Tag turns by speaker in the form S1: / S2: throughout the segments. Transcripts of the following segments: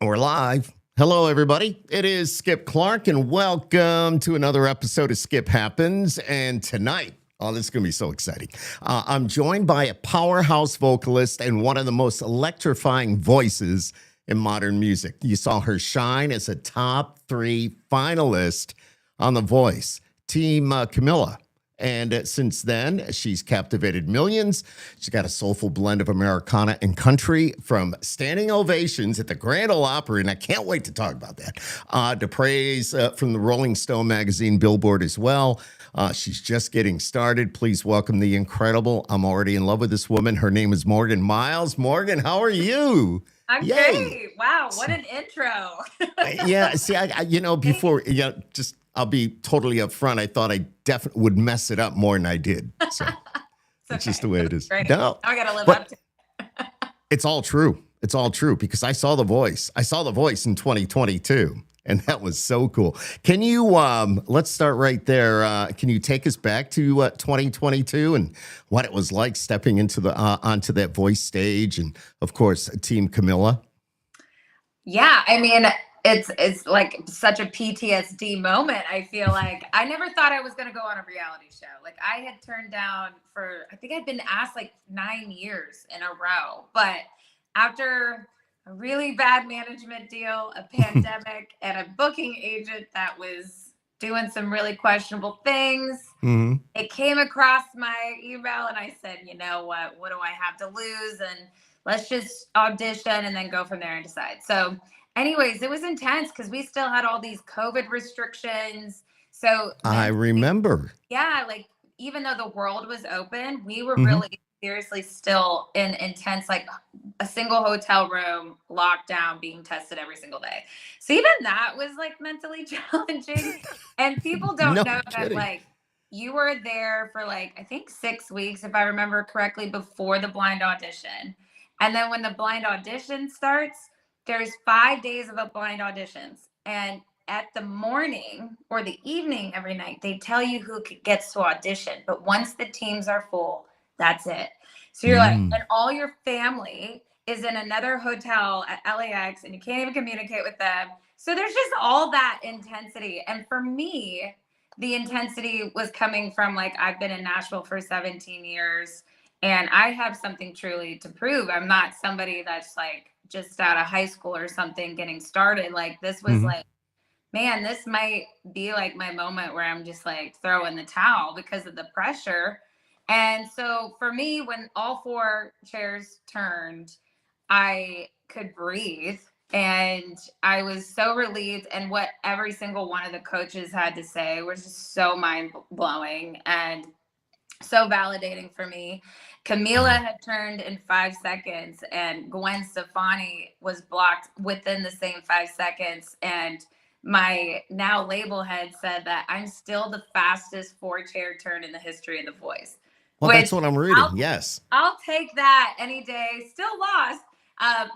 S1: We're live. Hello, everybody. It is Skip Clark, and welcome to another episode of Skip Happens. And tonight, this is going to be so exciting. I'm joined by a powerhouse vocalist and one of the most electrifying voices in modern music. You saw her shine as a top 3 finalist on The Voice, Team Camilla. And since then, she's captivated millions. She's got a soulful blend of Americana and country, from standing ovations at the Grand Ole Opry, and I can't wait to talk about that, to praise from the Rolling Stone magazine, Billboard as well. She's just getting started. Please welcome the incredible, I'm already in love with this woman. Her name is Morgan Myles. Morgan, how are you?
S2: I'm
S1: Yay.
S2: great. Wow, what an intro.
S1: Yeah, see, before, just I'll be totally upfront. I thought I definitely would mess it up more than I did. So it's just the way it is.
S2: Great.
S1: No,
S2: I got to live up to it.
S1: It's all true. It's all true because I saw The Voice. I saw The Voice in 2022, and that was so cool. Can you, let's start right there. Can you take us back to 2022 and what it was like stepping into the onto that Voice stage, and of course, Team Camilla?
S2: Yeah, I mean, it's like such a PTSD moment. I feel like I never thought I was going to go on a reality show. Like, I had turned down I think I'd been asked like 9 years in a row. But after a really bad management deal, a pandemic, and a booking agent that was doing some really questionable things, it came across my email and I said, you know what do I have to lose? And let's just audition and then go from there and decide. So anyways, it was intense because we still had all these COVID restrictions. So
S1: I remember.
S2: Yeah, like even though the world was open, we were really seriously still in intense, like a single hotel room, lockdown, being tested every single day. So even that was like mentally challenging. And people don't know that like you were there for like, I think 6 weeks, if I remember correctly, before the blind audition. And then when the blind audition starts, there's 5 days of a blind auditions. And at the morning or the evening every night, they tell you who gets to audition. But once the teams are full, that's it. So you're like, and all your family is in another hotel at LAX and you can't even communicate with them. So there's just all that intensity. And for me, the intensity was coming from like, I've been in Nashville for 17 years and I have something truly to prove. I'm not somebody that's like just out of high school or something getting started. Like this was like, man, this might be like my moment where I'm just like throwing the towel because of the pressure. And so for me, when all 4 chairs turned, I could breathe and I was so relieved. And what every single one of the coaches had to say was just so mind blowing and so validating for me. Camila had turned in 5 seconds and Gwen Stefani was blocked within the same 5 seconds. And my now label head said that I'm still the fastest 4-chair turn in the history of The Voice.
S1: Well, that's what I'm reading. Yes.
S2: I'll take that any day. Still lost.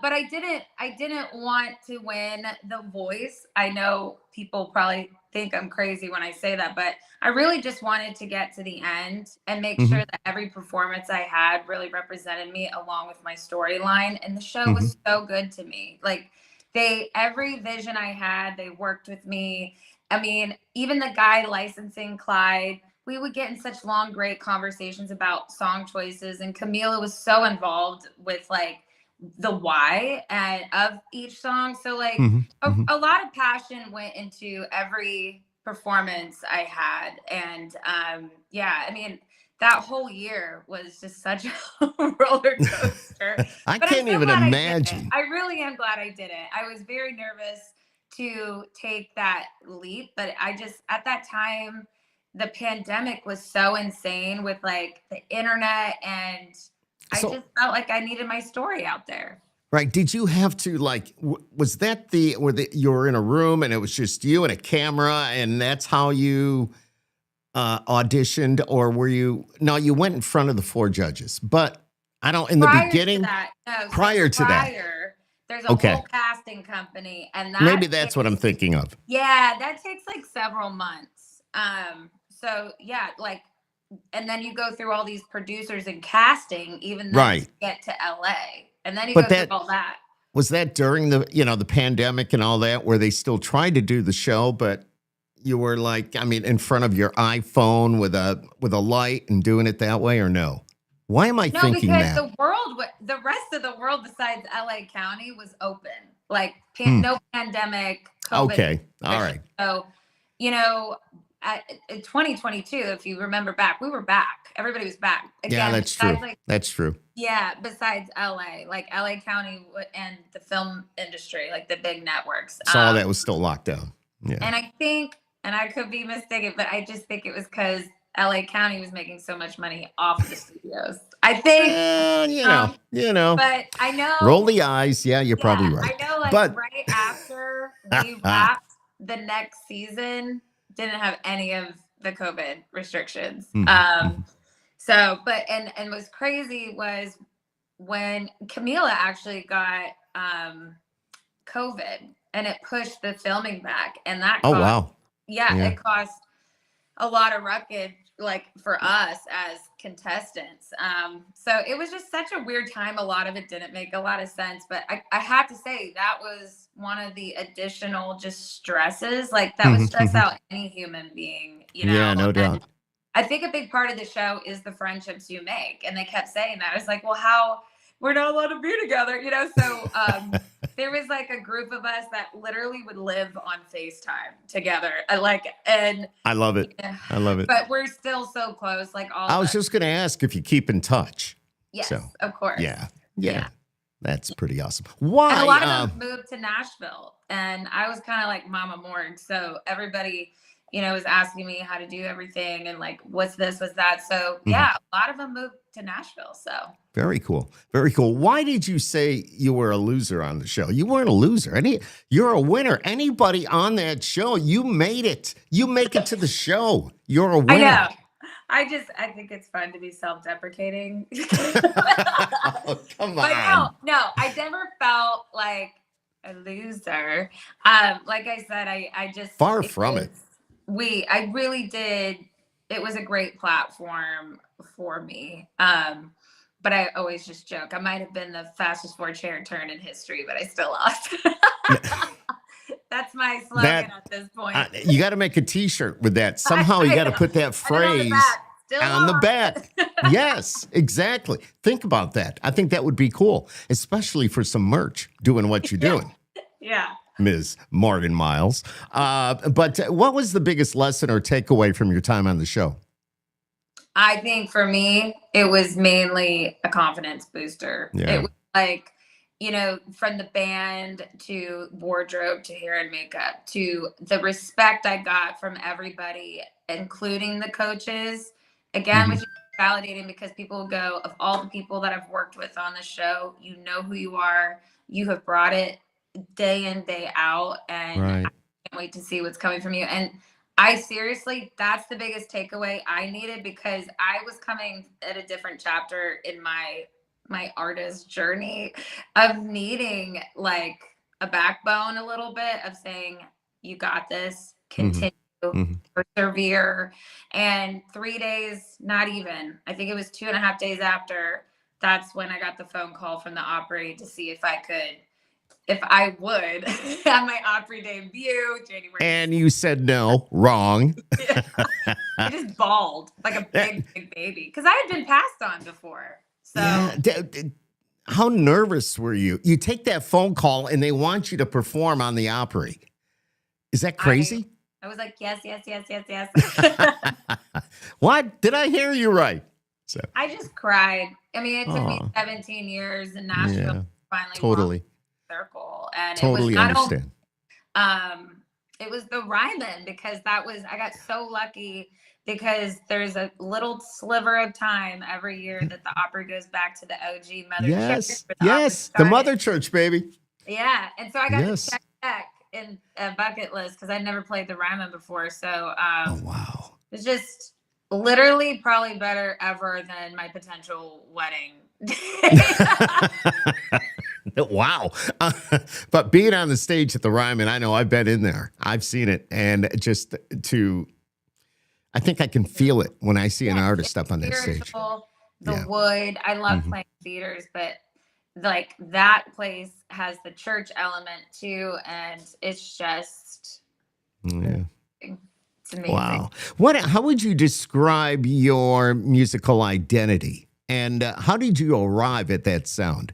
S2: But I didn't want to win The Voice. I know people probably think I'm crazy when I say that, but I really just wanted to get to the end and make sure that every performance I had really represented me along with my storyline. And the show was so good to me. Like every vision I had, they worked with me. I mean, even the guy licensing Clyde, we would get in such long, great conversations about song choices. And Camila was so involved with like the why of each song. So like a lot of passion went into every performance I had. And yeah, I mean, that whole year was just such a roller coaster.
S1: I can't even imagine.
S2: I really am glad I did it. I was very nervous to take that leap, but I just, at that time, the pandemic was so insane with like the internet, and I just felt like I needed my story out there.
S1: Right. Did you have to like, was that you were in a room and it was just you and a camera and that's how you auditioned, or were you, no, you went in front of the 4 judges, but I don't, in the beginning, prior to that,
S2: there's a whole casting company, and
S1: maybe that's what I'm thinking of.
S2: Yeah, that takes like several months. So yeah, like, and then you go through all these producers and casting, even though you get to LA, and then you go through all that.
S1: Was that during the pandemic and all that, where they still tried to do the show, but you were like, I mean, in front of your iPhone with a light and doing it that way, or no? Why am I
S2: No,
S1: thinking
S2: because
S1: that?
S2: the rest of the world besides LA County was open. Like
S1: Hmm.
S2: no pandemic, COVID.
S1: Okay. All right.
S2: So, you know, in 2022, if you remember back, we were back. Everybody was back. Again,
S1: Yeah, that's true. That's true.
S2: Yeah, besides LA, like LA County and the film industry, like the big networks.
S1: So all that was still locked down. Yeah.
S2: And I think, and I could be mistaken, but I just think it was because LA County was making so much money off of the studios. I think,
S1: you know.
S2: But I know.
S1: Roll the eyes. Yeah, you're probably right.
S2: I know, like
S1: but
S2: right after we wrapped, the next season didn't have any of the COVID restrictions. So, but and what's crazy was when Camila actually got COVID and it pushed the filming back, and that
S1: oh wow,
S2: it cost a lot of ruckus, like for us as contestants. So it was just such a weird time. A lot of it didn't make a lot of sense, but I have to say that was one of the additional just stresses, like that would stress out any human being,
S1: Yeah, no doubt.
S2: I think a big part of the show is the friendships you make. And they kept saying that. I was like, well, how we're not allowed to be together, So there was like a group of us that literally would live on FaceTime together. And
S1: I love it. I love it.
S2: But we're still so close. Like all
S1: I was just going to ask if you keep in touch.
S2: Yes, of course.
S1: Yeah. That's pretty awesome. Why?
S2: And a lot of them moved to Nashville, and I was kind of like Mama Morg. So everybody, was asking me how to do everything and like, what's this, what's that. So yeah, a lot of them moved to Nashville. So
S1: very cool. Very cool. Why did you say you were a loser on the show? You weren't a loser. You're a winner. Anybody on that show, you made it. You make it to the show. You're a winner.
S2: I know. I think it's fun to be self-deprecating.
S1: Oh, come on.
S2: But no, I never felt like a loser. Like I said, I just
S1: far from it.
S2: I really did. It was a great platform for me. But I always just joke. I might have been the fastest 4-chair turn in history, but I still lost. That's my slogan at this point.
S1: You got to make a T-shirt with that. Somehow you got to put that phrase on the back. Yes, exactly. Think about that. I think that would be cool, especially for some merch, doing what you're doing.
S2: Yeah.
S1: Ms. Morgan Myles. But what was the biggest lesson or takeaway from your time on the show?
S2: I think for me, it was mainly a confidence booster.
S1: Yeah.
S2: It was like, from the band to wardrobe to hair and makeup to the respect I got from everybody, including the coaches. Again, which is validating because people go, of all the people that I've worked with on the show, you know who you are. You have brought it day in, day out. And I can't wait to see what's coming from you. And I seriously, that's the biggest takeaway I needed, because I was coming at a different chapter in my artist journey of needing like a backbone a little bit, of saying, you got this, continue, persevere. And 3 days, not even, I think it was 2.5 days after, that's when I got the phone call from the Opry to see if I would have my Opry debut January.
S1: And you said no, wrong.
S2: I just bawled like a big baby, because I had been passed on before. So
S1: how nervous were you? You take that phone call and they want you to perform on the Opry. Is that crazy?
S2: I was like, yes.
S1: What? Did I hear you right? So
S2: I just cried. I mean, it took me 17 years in Nashville to finally
S1: totally
S2: circle, and
S1: totally
S2: it was
S1: understand.
S2: It was the Ryman, because I got so lucky, because there's a little sliver of time every year that the Opry goes back to the OG mother church.
S1: Yes, the mother church, baby.
S2: Yeah, and so I got to check in a bucket list, because I'd never played the Ryman before. So
S1: oh wow,
S2: it's just literally probably better ever than my potential wedding.
S1: Wow. But being on the stage at the Ryman, I know I've been in there. I've seen it. And I think I can feel it when I see an artist up on that stage.
S2: The wood. I love playing theaters, but like that place has the church element too, and it's just
S1: Yeah.
S2: it's amazing.
S1: Wow. How would you describe your musical identity? And how did you arrive at that sound?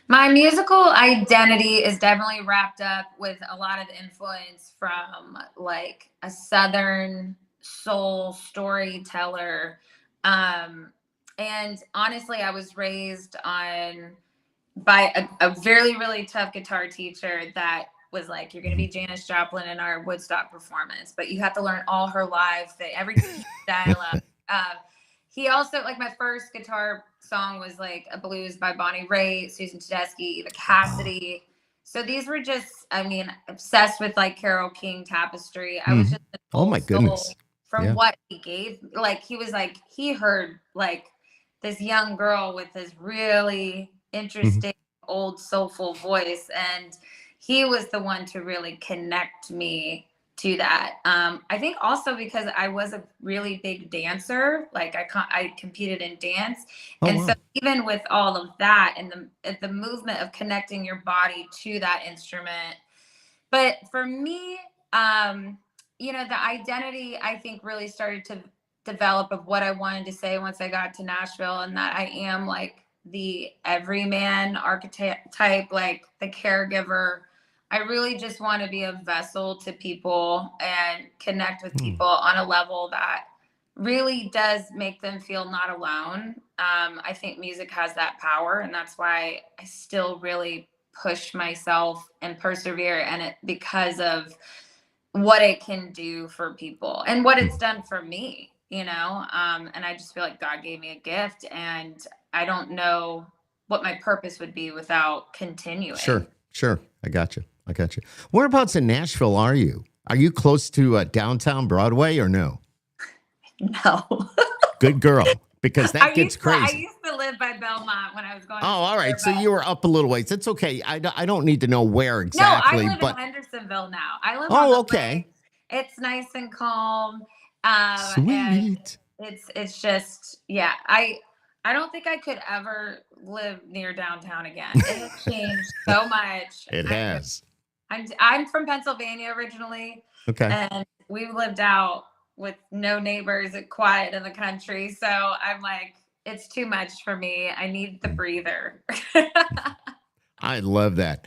S2: My musical identity is definitely wrapped up with a lot of influence from like a Southern soul storyteller. And honestly, I was raised on by a really, really tough guitar teacher that was like, you're going to be Janis Joplin in our Woodstock performance, but you have to learn all her live thing, every key dialect. He also, like, my first guitar song was like a blues by Bonnie Raitt, Susan Tedeschi, the Cassidy. So these were just, I mean, obsessed with like Carole King Tapestry. I was just an
S1: Oh
S2: old
S1: my
S2: soul
S1: goodness.
S2: from
S1: Yeah.
S2: what he gave. Like, he was like, he heard like this young girl with this really interesting old soulful voice, and he was the one to really connect me to that. I think also because I was a really big dancer, like I competed in dance,
S1: Oh,
S2: and
S1: wow.
S2: so even with all of that and the movement of connecting your body to that instrument. But for me, the identity I think really started to develop of what I wanted to say once I got to Nashville, and that I am like the everyman archetype, like the caregiver. I really just want to be a vessel to people and connect with people on a level that really does make them feel not alone. I think music has that power, and that's why I still really push myself and persevere in it because of what it can do for people and what it's done for me, and I just feel like God gave me a gift, and I don't know what my purpose would be without continuing.
S1: Sure. I got you. Whereabouts in Nashville are you? Are you close to downtown Broadway or no?
S2: No.
S1: Good girl, because that gets
S2: I
S1: crazy.
S2: used to live by Belmont when I was going
S1: Oh,
S2: to
S1: all right. So
S2: but
S1: you were up a little ways. It's okay. I don't need to know where
S2: no, I
S1: exactly,
S2: live
S1: but
S2: in Hendersonville now. I live on
S1: oh,
S2: the
S1: okay.
S2: lake. It's nice and calm. And
S1: Sweet.
S2: it's just, yeah, I don't think I could ever live near downtown again. It has changed so much.
S1: It has.
S2: I'm from Pennsylvania originally,
S1: Okay.
S2: and we've lived out with no neighbors and quiet in the country. So I'm like, it's too much for me. I need the breather.
S1: I love that.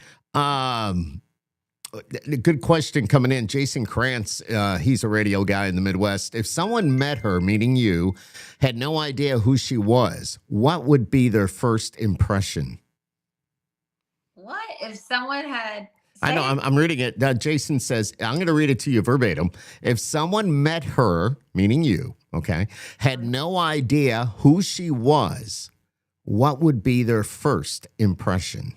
S1: Good question coming in. Jason Krantz, he's a radio guy in the Midwest. If someone met her, meaning you, had no idea who she was, what would be their first impression?
S2: What if someone had?
S1: I know, I'm reading it. Jason says, I'm going to read it to you verbatim. If someone met her, meaning you, okay, had no idea who she was, what would be their first impression?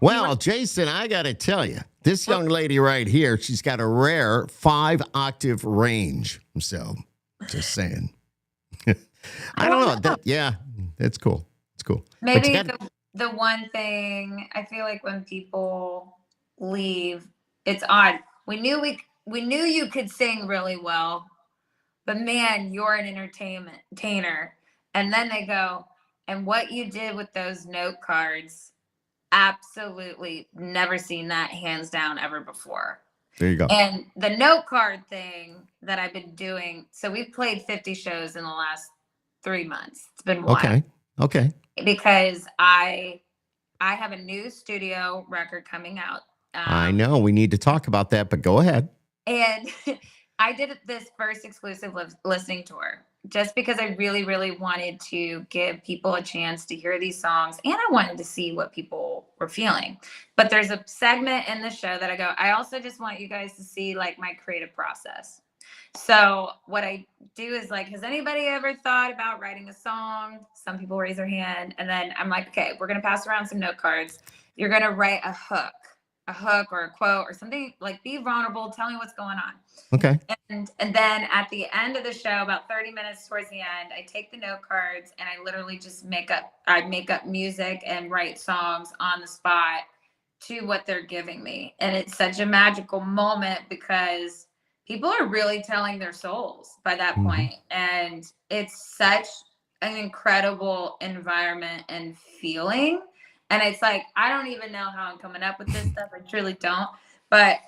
S1: Well, Jason, I got to tell you, this young lady right here, she's got a rare 5-octave range. So, just saying. I don't know. That's cool. It's cool.
S2: Maybe the one thing I feel like when people leave, it's odd. We knew you could sing really well, but man, you're an entertainer. And then they go, and what you did with those note cards, absolutely never seen that, hands down, ever before.
S1: There you go.
S2: And the note card thing that I've been doing, so we've played 50 shows in the last 3 months. It's been wild.
S1: Okay.
S2: Because I have a new studio record coming out.
S1: I know we need to talk about that, but go ahead.
S2: And I did this first exclusive listening tour just because I really, really wanted to give people a chance to hear these songs, and I wanted to see what people were feeling. But there's a segment in the show that I also just want you guys to see like my creative process. So what I do is like, has anybody ever thought about writing a song? Some people raise their hand, and then I'm like, okay, we're going to pass around some note cards. You're going to write a hook or a quote or something, like be vulnerable, tell me what's going on.
S1: Okay.
S2: And then at the end of the show, about 30 minutes towards the end, I take the note cards and I literally just make up music and write songs on the spot to what they're giving me. And it's such a magical moment because people are really telling their souls by that point. And it's such an incredible environment and feeling. And it's like, I don't even know how I'm coming up with this stuff. I truly don't. But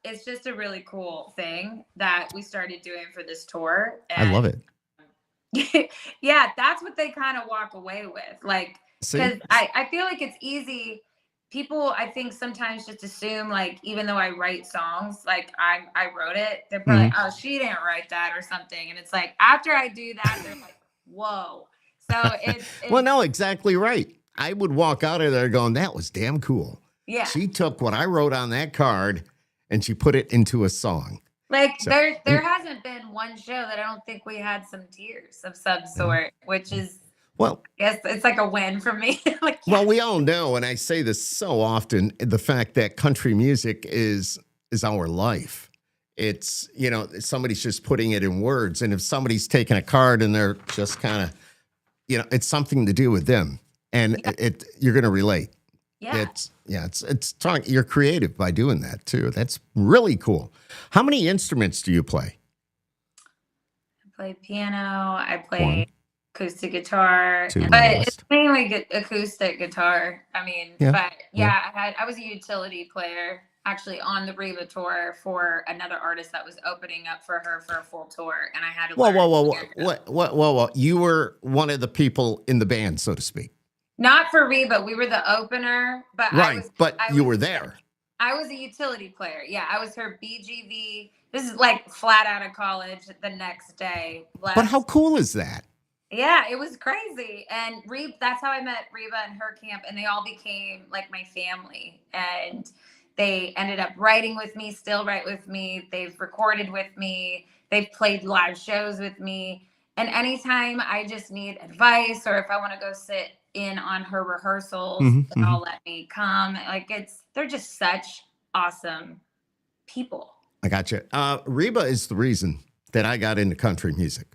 S2: it's just a really cool thing that we started doing for this tour.
S1: I love it.
S2: Yeah, that's what they kind of walk away with. Like,
S1: See?
S2: because I feel like it's easy. People, I think, sometimes just assume, like, even though I write songs, like I wrote it, they're probably like, oh, she didn't write that or something. And it's like, after I do that, they're like, whoa. So it's
S1: Well, no, exactly right. I would walk out of there going, that was damn cool.
S2: yeah.
S1: She took what I wrote on that card and she put it into a song.
S2: Like
S1: So,
S2: there hasn't been one show that I don't think we had some tears of some sort, which is,
S1: well,
S2: I guess it's like a win for me. Like,
S1: well, we all know, and I say this so often, the fact that country music is our life. It's, you know, somebody's just putting it in words. And if somebody's taking a card and they're just kind of, you know, it's something to do with them. And you're going to relate.
S2: yeah.
S1: It's talking. You're creative by doing that too. That's really cool. How many instruments do you play?
S2: I play piano. I play
S1: One.
S2: acoustic guitar,
S1: Two on
S2: but
S1: the
S2: it's
S1: list.
S2: mainly acoustic guitar. I mean,
S1: Yeah.
S2: but yeah, I was a utility player actually on the Reba tour for another artist that was opening up for her for a full tour, and I had to
S1: Whoa,
S2: learn.
S1: whoa, whoa, whoa. You were one of the people in the band, so to speak.
S2: Not for Reba, we were the opener, but
S1: Right, but you were
S2: was
S1: there.
S2: I was a utility player. Yeah, I was her BGV. This is like flat out of college the next day.
S1: But how cool is that?
S2: Yeah, it was crazy. And that's how I met Reba and her camp, and they all became like my family. And they ended up writing with me, still write with me. They've recorded with me. They've played live shows with me. And anytime I just need advice or if I want to go sit in on her rehearsals, they'll let me come. Like they're just such awesome people.
S1: I got you. Reba is the reason that I got into country music.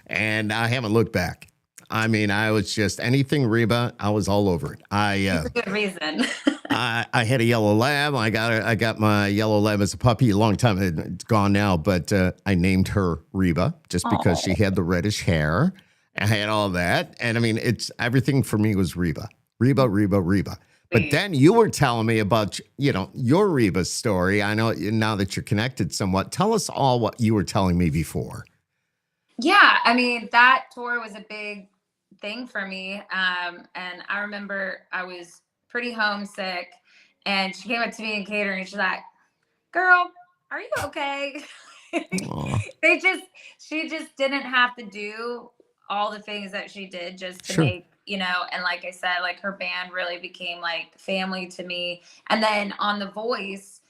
S1: And I haven't looked back. I mean, I was just anything Reba, I was all over it.
S2: That's a good reason.
S1: I had a yellow lab. I got my yellow lab as a puppy a long time. It's gone now, but I named her Reba just because she had the reddish hair. I had all that. And I mean, it's everything for me was Reba. But then you were telling me about, you know, your Reba story. I know now that you're connected somewhat. Tell us all what you were telling me before.
S2: Yeah, I mean, that tour was a big thing for me. And I remember I was pretty homesick and she came up to me in catering and she's like, girl, are you okay? She just didn't have to do all the things that she did just to make, you know, and like I said, like her band really became like family to me. And then on The Voice,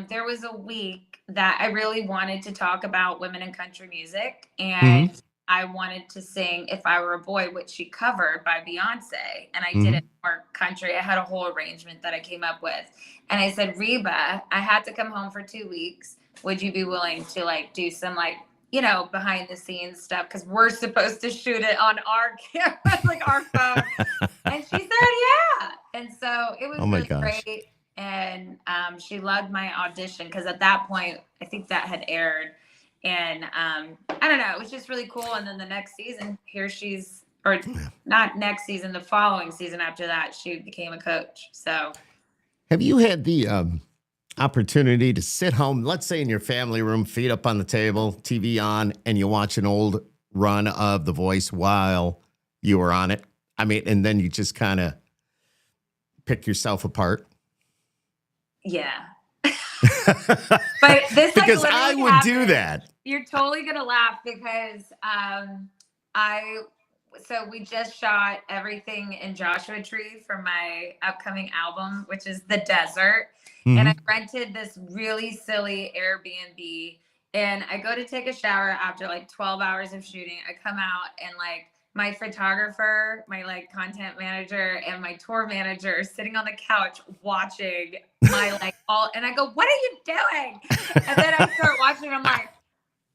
S2: there was a week that I really wanted to talk about women in country music. And I wanted to sing If I Were a Boy, which she covered by Beyonce. And I did it more country. I had a whole arrangement that I came up with. And I said, Reba, I had to come home for 2 weeks. Would you be willing to like do some like, you know, behind the scenes stuff? Because we're supposed to shoot it on our camera, like our phone. And she said, yeah. And so it was really great. And she loved my audition because at that point, I think that had aired. And I don't know, it was just really cool. And then the next season, not next season, the following season after that, she became a coach. So
S1: have you had the opportunity to sit home, let's say in your family room, feet up on the table, TV on, and you watch an old run of The Voice while you were on it? I mean, and then you just kind of pick yourself apart?
S2: Yeah. But this
S1: because
S2: like
S1: I would
S2: happened.
S1: do that.
S2: You're totally gonna laugh because so we just shot everything in Joshua Tree for my upcoming album, which is The Desert. And I rented this really silly Airbnb and I go to take a shower after like 12 hours of shooting. I come out and like my photographer, my like content manager and my tour manager are sitting on the couch watching my like all, and I go, what are you doing? And then I start watching and I'm like,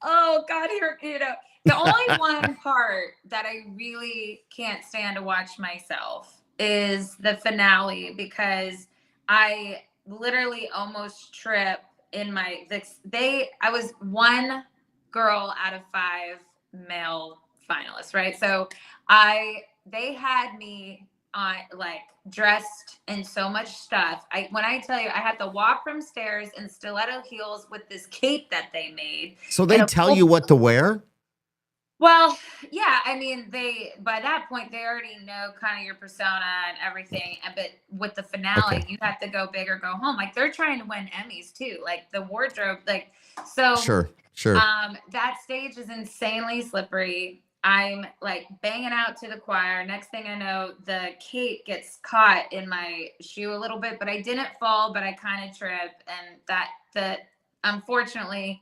S2: oh God, you know, the only one part that I really can't stand to watch myself is the finale because I literally almost tripped in I was one girl out of 5 male finalists, right? So They had me on like dressed in so much stuff. When I tell you, I had to walk from stairs in stiletto heels with this cape that they made.
S1: So they tell you what to wear?
S2: Well, yeah, I mean, by that point they already know kind of your persona and everything. But with the finale, you have to go big or go home. Like they're trying to win Emmys too. Like the wardrobe, like so.
S1: Sure.
S2: That stage is insanely slippery. I'm like banging out to the choir. Next thing I know, the cape gets caught in my shoe a little bit, but I didn't fall, but I kind of tripped. And unfortunately,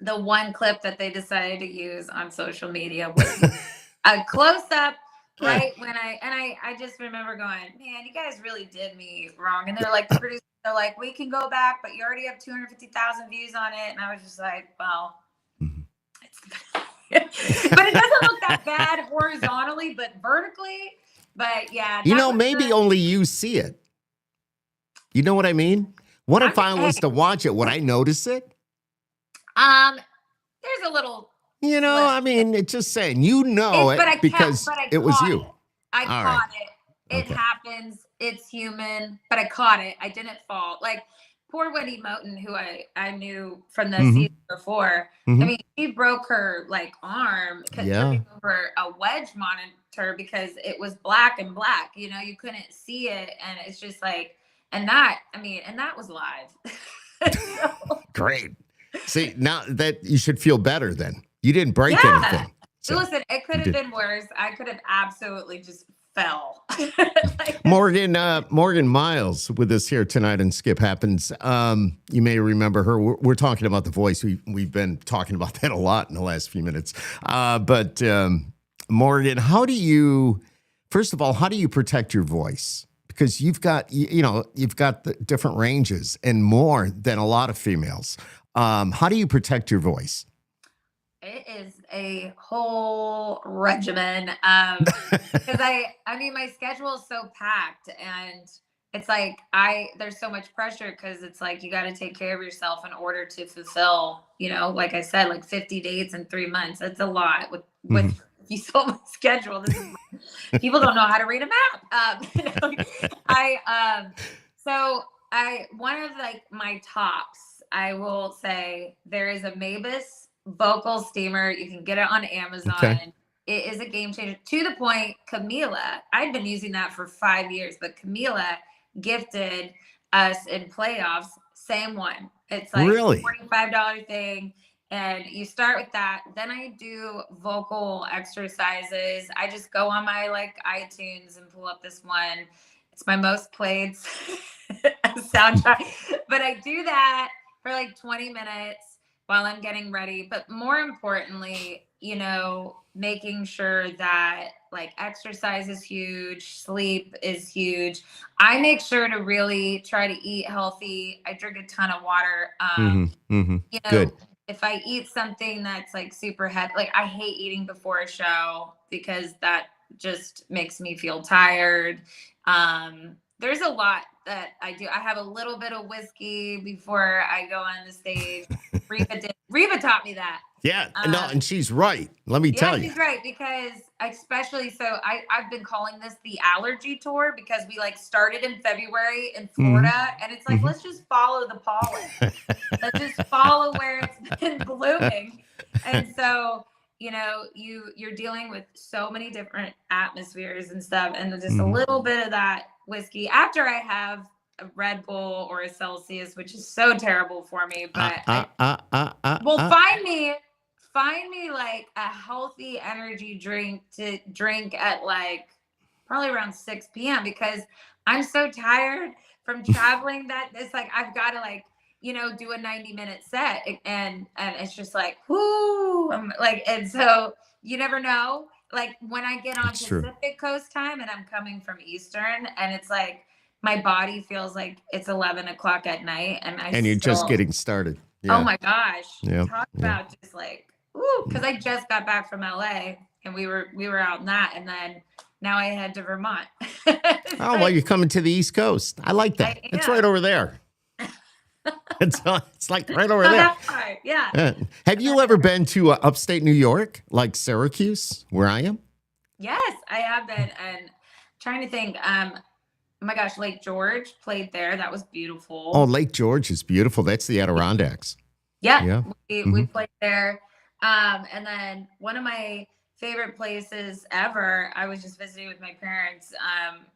S2: the one clip that they decided to use on social media was a close up right when I just remember going, man, you guys really did me wrong. And they're like, the producers are like, we can go back, but you already have 250,000 views on it. And I was just like, well, but it doesn't look that bad horizontally, but vertically. But yeah,
S1: maybe only you see it. You know what I mean? What if I was to watch it? Would I notice it?
S2: There's a little.
S1: I mean, it's just saying, because it was you.
S2: I caught it. It happens. It's human, but I caught it. I didn't fall. Like poor Wendy Moten, who I knew from the season before. I mean, she broke her like arm over a wedge monitor because it was black and black. You couldn't see it, and it's just like, and that was live.
S1: Great. See, now that you should feel better then. You didn't break anything.
S2: So listen, it could have been worse. I could have absolutely just fell.
S1: Morgan Myles with us here tonight on Skip Happens. You may remember her. We're talking about The Voice. We've been talking about that a lot in the last few minutes. But Morgan, first of all, how do you protect your voice? Because you've got the different ranges and more than a lot of females. How do you protect your voice?
S2: It is a whole regimen. Because my schedule is so packed, and it's like there's so much pressure because it's like you got to take care of yourself in order to fulfill, like I said, like 50 dates in 3 months. That's a lot with you saw my schedule. People don't know how to read a map. One of like my tops, I will say, there is a Mavis vocal steamer. You can get it on Amazon. Okay. It is a game changer to the point. Camila, I've been using that for 5 years, but Camila gifted us in playoffs. Same one. It's like really? $45 thing. And you start with that. Then I do vocal exercises. I just go on my like iTunes and pull up this one. It's my most played soundtrack. But I do that for like 20 minutes while I'm getting ready. But more importantly, making sure that like exercise is huge, sleep is huge. I make sure to really try to eat healthy. I drink a ton of water. Good. If I eat something that's like super heavy, like I hate eating before a show because that just makes me feel tired. There's a lot that I do. I have a little bit of whiskey before I go on the stage. Reba taught me that.
S1: Yeah, and she's right. Let me tell you.
S2: She's right because I've been calling this the allergy tour because we like started in February in Florida and it's like, let's just follow the pollen. Let's just follow where it's been blooming. And so, you're dealing with so many different atmospheres and stuff. And just a little bit of that whiskey after I have a Red Bull or a Celsius, which is so terrible for me. But find me like a healthy energy drink to drink at like probably around 6 p.m. because I'm so tired from traveling that it's like I've got to like, do a 90-minute set and it's just like, whoo, I'm like, and so you never know. Like when I get on Pacific Coast time and I'm coming from Eastern and it's like my body feels like it's 11 o'clock at night and
S1: you're just getting started.
S2: Yeah. Oh my gosh. Talk about just like, because I just got back from LA and we were out in that, and then now I head to Vermont.
S1: Well, you're coming to the East Coast. I like that. It's right over there. It's like right over there. Yeah. Have you ever been to upstate New York, like Syracuse, where I am?
S2: Yes, I have been. And trying to think, oh my gosh, Lake George played there. That was
S1: Oh,
S2: beautiful.
S1: Lake George is beautiful. That's the Adirondacks.
S2: Yeah,
S1: Yeah.
S2: we
S1: Hmm.
S2: played there. And then one of my favorite places ever, I was just visiting with my parents,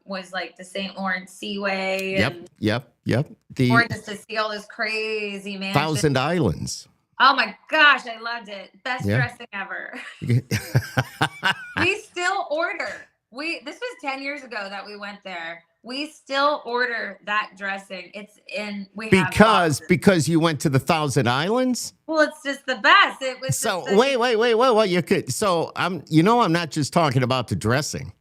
S2: was like the St. Lawrence Seaway,
S1: Yep.
S2: and
S1: Yep. Yep. The
S2: gorgeous to see all those crazy mansions.
S1: Thousand Islands.
S2: Oh my gosh, I loved it. Best
S1: Yeah.
S2: dressing ever. We still order. This was 10 years ago that we went there. We still order that dressing. We have
S1: because
S2: boxes.
S1: because you went to the Thousand Islands.
S2: Well, it's just the best. It was just
S1: So wait. You could. So I'm not just talking about the dressing.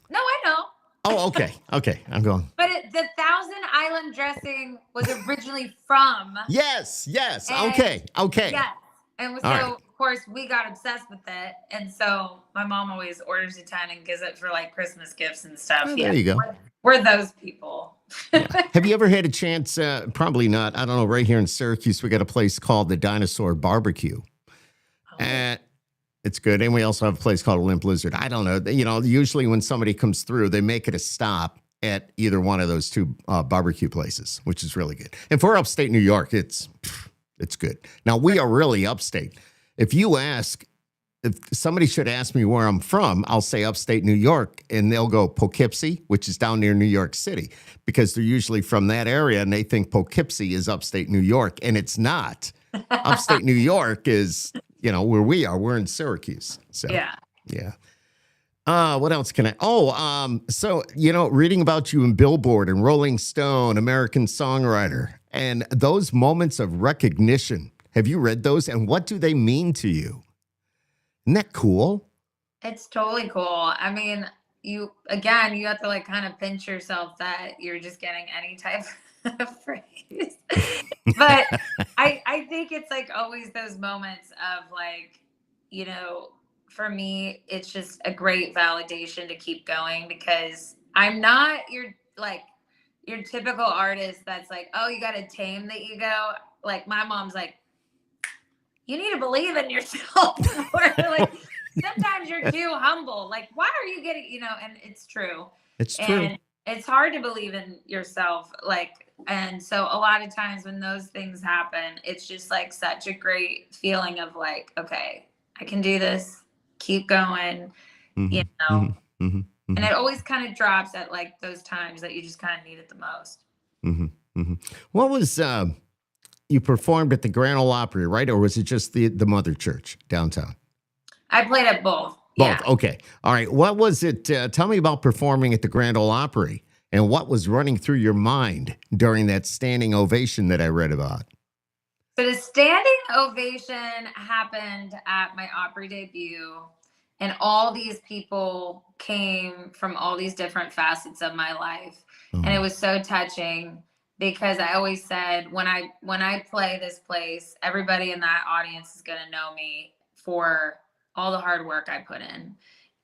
S2: no, I know.
S1: Oh, okay. Okay. I'm going.
S2: But the Thousand Island dressing was originally from.
S1: Yes. Yes.
S2: And
S1: Okay. Okay.
S2: yes. And so,
S1: All right.
S2: of course, we got obsessed with it. And so my mom always orders a ton and gives it for like Christmas gifts and stuff.
S1: Oh,
S2: Yeah.
S1: there you go.
S2: We're those people.
S1: Yeah. Have you ever had a chance? Probably not. I don't know. Right here in Syracuse, we got a place called the Dinosaur Barbecue. And it's good. And we also have a place called Limp Lizard. I don't know. Usually when somebody comes through, they make it a stop at either one of those two barbecue places, which is really good. And for upstate New York, it's good. Now, we are really upstate. If somebody should ask me where I'm from, I'll say upstate New York, and they'll go Poughkeepsie, which is down near New York City, because they're usually from that area, and they think Poughkeepsie is upstate New York, and it's not. Upstate New York is, where we are. We're in Syracuse. So,
S2: Yeah.
S1: yeah. What else can I? So, reading about you in Billboard and Rolling Stone, American Songwriter, and those moments of recognition. Have you read those, and what do they mean to you? Isn't that cool?
S2: It's totally cool. I mean, you have to like kind of pinch yourself that you're just getting any type of praise. But I think it's like always those moments of like, for me, it's just a great validation to keep going, because I'm not your typical artist that's like, oh, you got to tame the ego. Like my mom's like, you need to believe in yourself. Or like sometimes you're too humble. Like, why are you getting, and it's true.
S1: It's true.
S2: And it's hard to believe in yourself. And so a lot of times when those things happen, it's just like such a great feeling of like, okay, I can do this. Keep going,
S1: Mm-hmm. Mm-hmm. Mm-hmm.
S2: And it always kind of drops at like those times that you just kind of need it the most.
S1: Mm-hmm. Mm-hmm. What was, you performed at the Grand Ole Opry, right? Or was it just the Mother Church downtown?
S2: I played at both.
S1: Both.
S2: Yeah.
S1: Okay. All right. What was it? Tell me about performing at the Grand Ole Opry and what was running through your mind during that standing ovation that I read about.
S2: So the standing ovation happened at my Opry debut, and all these people came from all these different facets of my life.
S1: Oh.
S2: And it was so touching, because I always said, when I play this place, everybody in that audience is going to know me for all the hard work I put in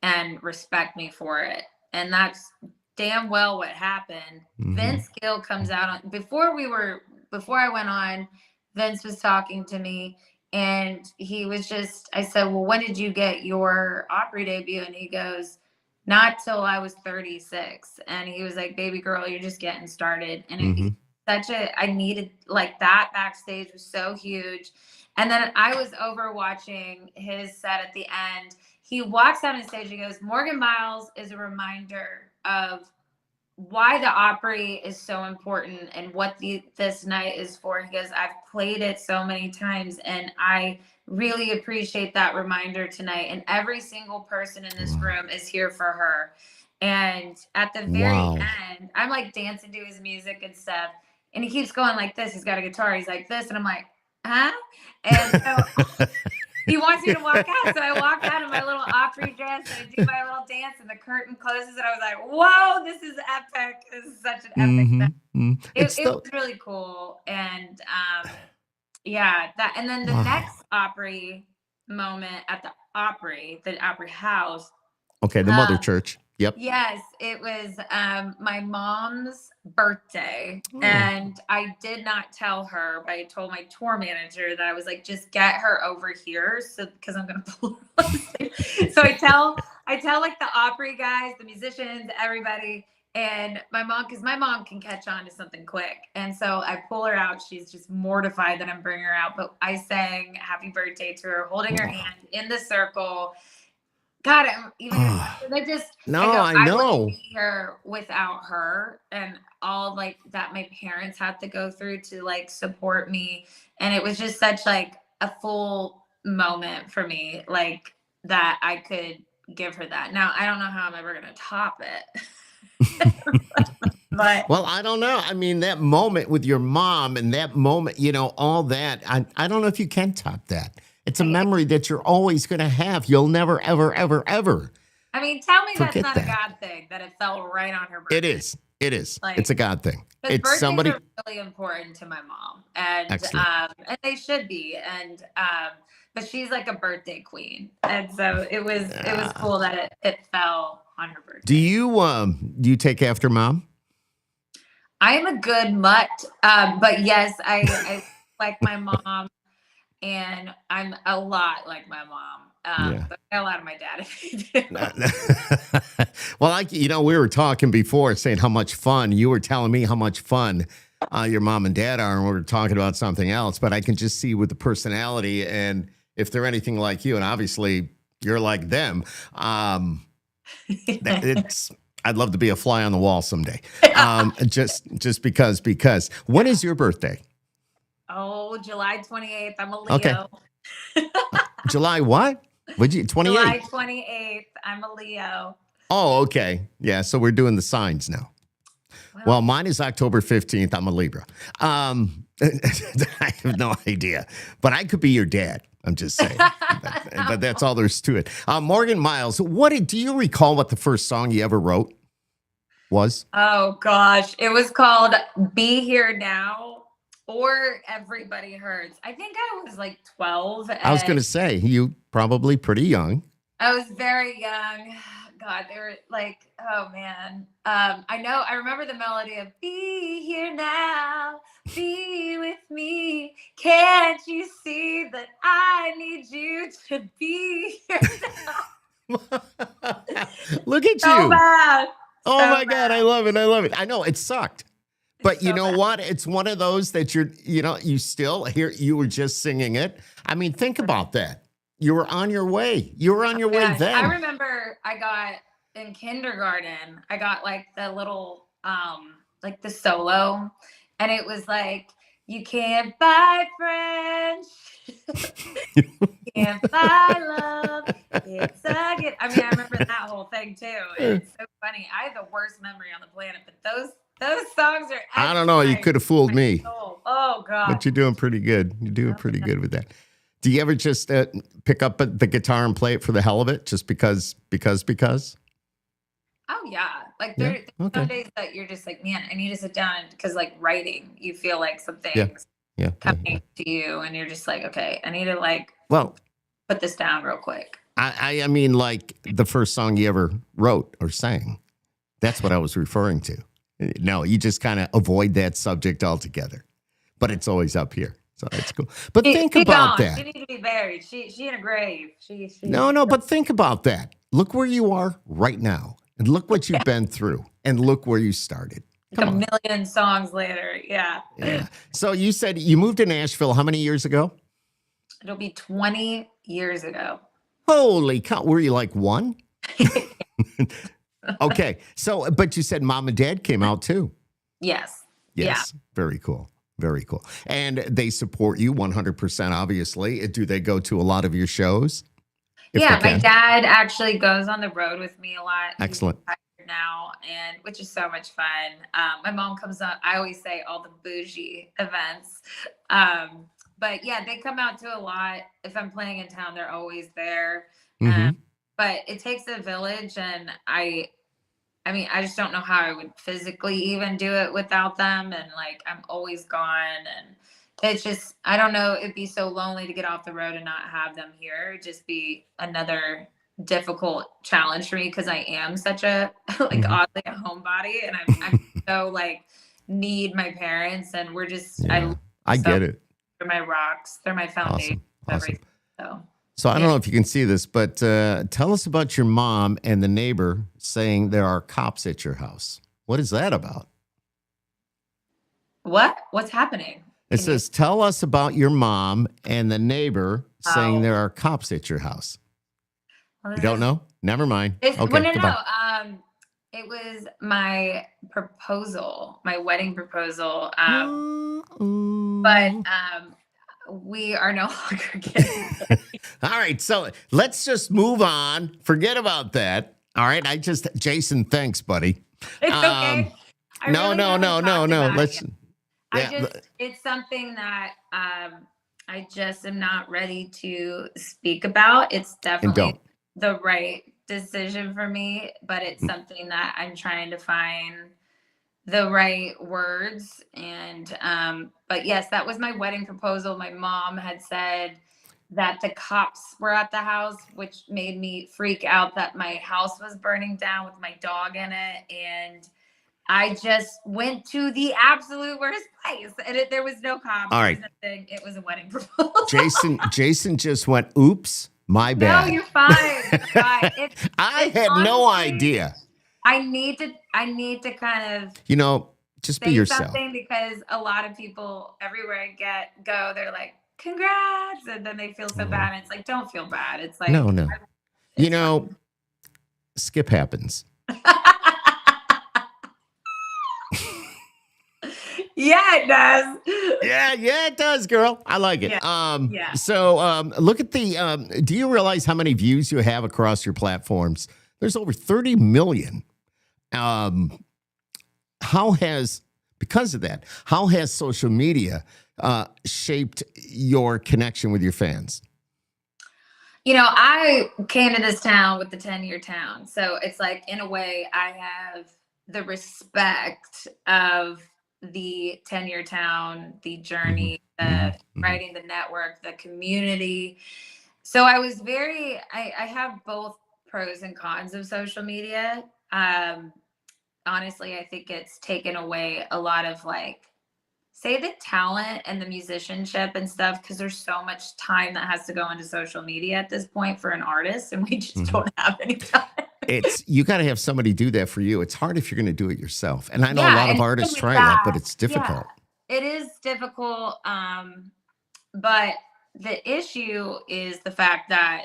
S2: and respect me for it. And that's damn well what happened.
S1: Mm-hmm.
S2: Vince Gill comes out on before I went on. Vince was talking to me, and I said, well, when did you get your Opry debut? And he goes, not till I was 36. And he was like, baby girl, you're just getting started. And
S1: Mm-hmm.
S2: I needed, like, that backstage was so huge. And then I was over watching his set at the end. He walks on the stage, he goes, Morgan Myles is a reminder of why the Opry is so important and what this night is for. He goes, I've played it so many times, and I really appreciate that reminder tonight. And every single person in this room is here for her. And at the very end, I'm like dancing to his music and stuff. And he keeps going like this. He's got a guitar. He's like this. And I'm like, huh? And so he wants me to walk out. So I walk out in my little Opry dress and I do my little dance, and the curtain closes. And I was like, whoa, this is epic. This is such an epic thing.
S1: Mm-hmm.
S2: It was really cool. And yeah, and then the next Opry moment at the Opry House.
S1: Okay, the Mother Church. Yep.
S2: Yes, it was my mom's birthday, and I did not tell her, but I told my tour manager that I was like, just get her over here, because I'm gonna pull her on stage. So I tell I tell like the Opry guys, the musicians, everybody, and my mom, because my mom can catch on to something quick. And so I pull her out. She's just mortified that I'm bringing her out. But I sang happy birthday to her, holding her hand in the circle. God, I'm even I just
S1: No,
S2: I go,
S1: I
S2: I
S1: know.
S2: wouldn't be here without her and all like that my parents had to go through to like support me. And it was just such like a full moment for me, like that I could give her that. Now I don't know how I'm ever gonna top it. But
S1: Well, I don't know. I mean, that moment with your mom and that moment, you know, all that, I don't know if you can top that. It's a memory that you're always going to have. You'll never, ever, ever, ever
S2: I mean, tell me that's
S1: forget
S2: not a
S1: that.
S2: God thing that it fell right on her birthday.
S1: It is. It is.
S2: Like,
S1: it's a God thing.
S2: because
S1: It's
S2: birthdays
S1: somebody.
S2: are really important to my mom, and
S1: Excellent.
S2: and they should be. And but she's like a birthday queen, and so it was cool that it fell on her birthday.
S1: Do you take after mom?
S2: I am a good mutt, but yes, I like my mom, and I'm a lot like my mom. But a lot of my dad, if you do.
S1: Well, we were talking before, saying how much fun you were telling me how much fun your mom and dad are, and we were talking about something else. But I can just see with the personality, and if they're anything like you, and obviously you're like them, it's. I'd love to be a fly on the wall someday. Just because. When is your birthday?
S2: Oh, July 28th. I'm a Leo.
S1: Okay. July what? Would you 28th?
S2: July 28th. I'm a Leo.
S1: Oh, okay. Yeah, so we're doing the signs now. Well, mine is October 15th. I'm a Libra. I have no idea. But I could be your dad. I'm just saying. but that's all there's to it. Morgan Myles, do you recall what the first song you ever wrote was?
S2: Oh, gosh. It was called Be Here Now or Everybody Hurts. I think I was like 12.
S1: I was going to say, you probably pretty young.
S2: I was very young. God, they were like, oh man. I remember the melody of Be Here Now, be with me. Can't you see that I need you to be here now?
S1: Look at
S2: So
S1: you.
S2: bad.
S1: Oh
S2: So
S1: my God,
S2: bad.
S1: I love it. I love it. I know it sucked. But you know what? It's one of those that you still hear, you were just singing it. I mean, think about that. You were on your way. You were on your way then.
S2: I remember I got in kindergarten, I got like the little, like the solo, and it was like, you can't buy French, you can't buy love. It's a gift. I mean, I remember that whole thing too. It's so funny. I have the worst memory on the planet, but those songs are.
S1: I don't know. You could have fooled me.
S2: Oh God!
S1: But you're doing pretty good. You're doing pretty good with that. Do you ever just pick up the guitar and play it for the hell of it, just because?
S2: Oh yeah, like there's some days that you're just like, man, I need to sit down because like writing, you feel like something's coming to you, and you're just like, okay, I need to put this down real quick.
S1: I mean, like the first song you ever wrote or sang. That's what I was referring to. No, you just kind of avoid that subject altogether, but it's always up here. So that's cool. But think about that.
S2: She needs to be buried. She in a grave. She.
S1: No, but think about that. Look where you are right now. And look what you've been through. And look where you started.
S2: Come on. A million songs later. Yeah.
S1: So you said you moved to Nashville how many years ago?
S2: It'll be 20 years ago.
S1: Holy cow. Were you like one? Okay. So, but you said mom and dad came out too.
S2: Yes.
S1: Yes. Yeah. Very cool. Very cool. And they support you 100%, obviously. Do they go to a lot of your shows?
S2: Yeah, my dad actually goes on the road with me a lot.
S1: Excellent.
S2: He's now, and which is so much fun. My mom comes on, I always say all the bougie events. But yeah, they come out to a lot. If I'm playing in town, they're always there. But it takes a village, and I mean, I just don't know how I would physically even do it without them. And like, I'm always gone, and it's just, I don't know. It'd be so lonely to get off the road and not have them here. It'd just be another difficult challenge for me because I am such a oddly a homebody, and I'm so like need my parents, and we're just I get it. They're my rocks. They're my foundation.
S1: Awesome.
S2: So
S1: So I don't know if you can see this, but tell us about your mom and the neighbor saying there are cops at your house. What is that about?
S2: What's happening?
S1: It says, tell us about your mom and the neighbor saying there are cops at your house. You don't know? Never mind. Okay,
S2: well, no. It was my proposal, my wedding proposal. But we are no longer getting married.
S1: All right, so let's just move on. Forget about that. All right, Jason, thanks, buddy.
S2: It's okay.
S1: No. Let's.
S2: It's something that I just am not ready to speak about. It's definitely the right decision for me, but it's something that I'm trying to find the right words. And but yes, that was my wedding proposal. My mom had said that the cops were at the house, which made me freak out that my house was burning down with my dog in it. And I just went to the absolute worst place, and there was no cops.
S1: All right.
S2: It was a wedding proposal.
S1: Jason just went, oops, my bad.
S2: No, you're fine. You're fine.
S1: I had no idea.
S2: I need to kind of,
S1: just be yourself.
S2: Something, because a lot of people everywhere I go, they're like, congrats. And then they feel so bad. And it's like, don't feel bad. It's like,
S1: no. Skip happens.
S2: Yeah, it does.
S1: Yeah, it does, girl. I like it.
S2: Yeah.
S1: So look at do you realize how many views you have across your platforms? There's over 30 million. Because of that, how has social media shaped your connection with your fans?
S2: I came to this town with the 10-year town. So it's like, in a way, I have the respect of the 10-year town, the journey, writing the network, the community. So I was I have both pros and cons of social media. Honestly, I think it's taken away a lot of say the talent and the musicianship and stuff, because there's so much time that has to go into social media at this point for an artist, and we just don't have any time.
S1: You got to have somebody do that for you. It's hard if you're going to do it yourself. And I know a lot of artists try that, but it's difficult.
S2: Yeah, it is difficult. But the issue is the fact that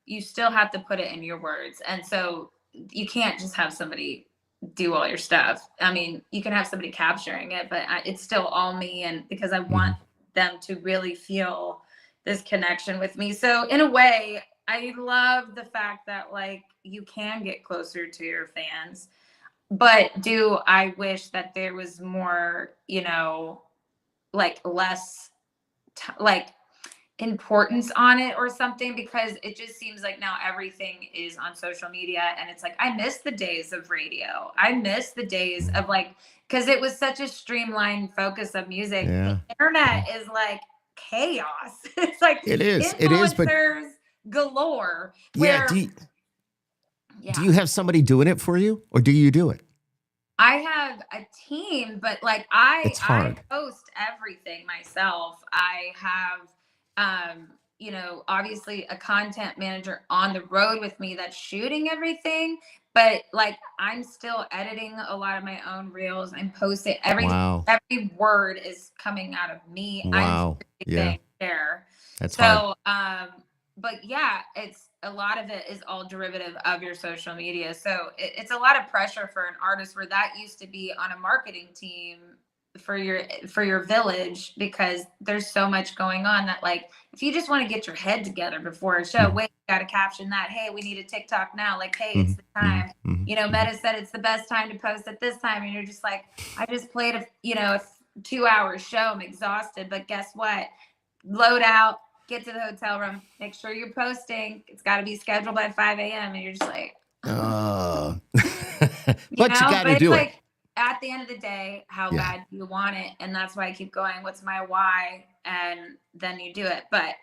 S2: you still have to put it in your words. And so you can't just have somebody do all your stuff. I mean, you can have somebody capturing it, but it's still all me. And because I want them to really feel this connection with me. So in a way, I love the fact that you can get closer to your fans, but I wish that there was more, less importance on it or something, because it just seems like now everything is on social media. And it's like, I miss the days of radio. I miss the days of because it was such a streamlined focus of music. Yeah. The internet is chaos. It's
S1: it is, but
S2: galore.
S1: Do you have somebody doing it for you, or do you do it?
S2: I have a team, but I post everything myself. I have obviously a content manager on the road with me that's shooting everything, but I'm still editing a lot of my own reels. I'm posting everything. Wow. Every word is coming out of me.
S1: Wow.
S2: That's so hard. But yeah, it's a lot of it is all derivative of your social media. So it's a lot of pressure for an artist, where that used to be on a marketing team for your village, because there's so much going on that if you just want to get your head together before a show, wait, you got to caption that. Hey, we need a TikTok now. Hey, it's the time. Meta said it's the best time to post at this time. And you're just I just played a 2-hour show. I'm exhausted, but guess what? Load out. Get to the hotel room, make sure you're posting. It's got to be scheduled by 5 a.m. And you're just
S1: but you got to do it.
S2: At the end of the day, how bad do you want it? And that's why I keep going, what's my why? And then you do it. But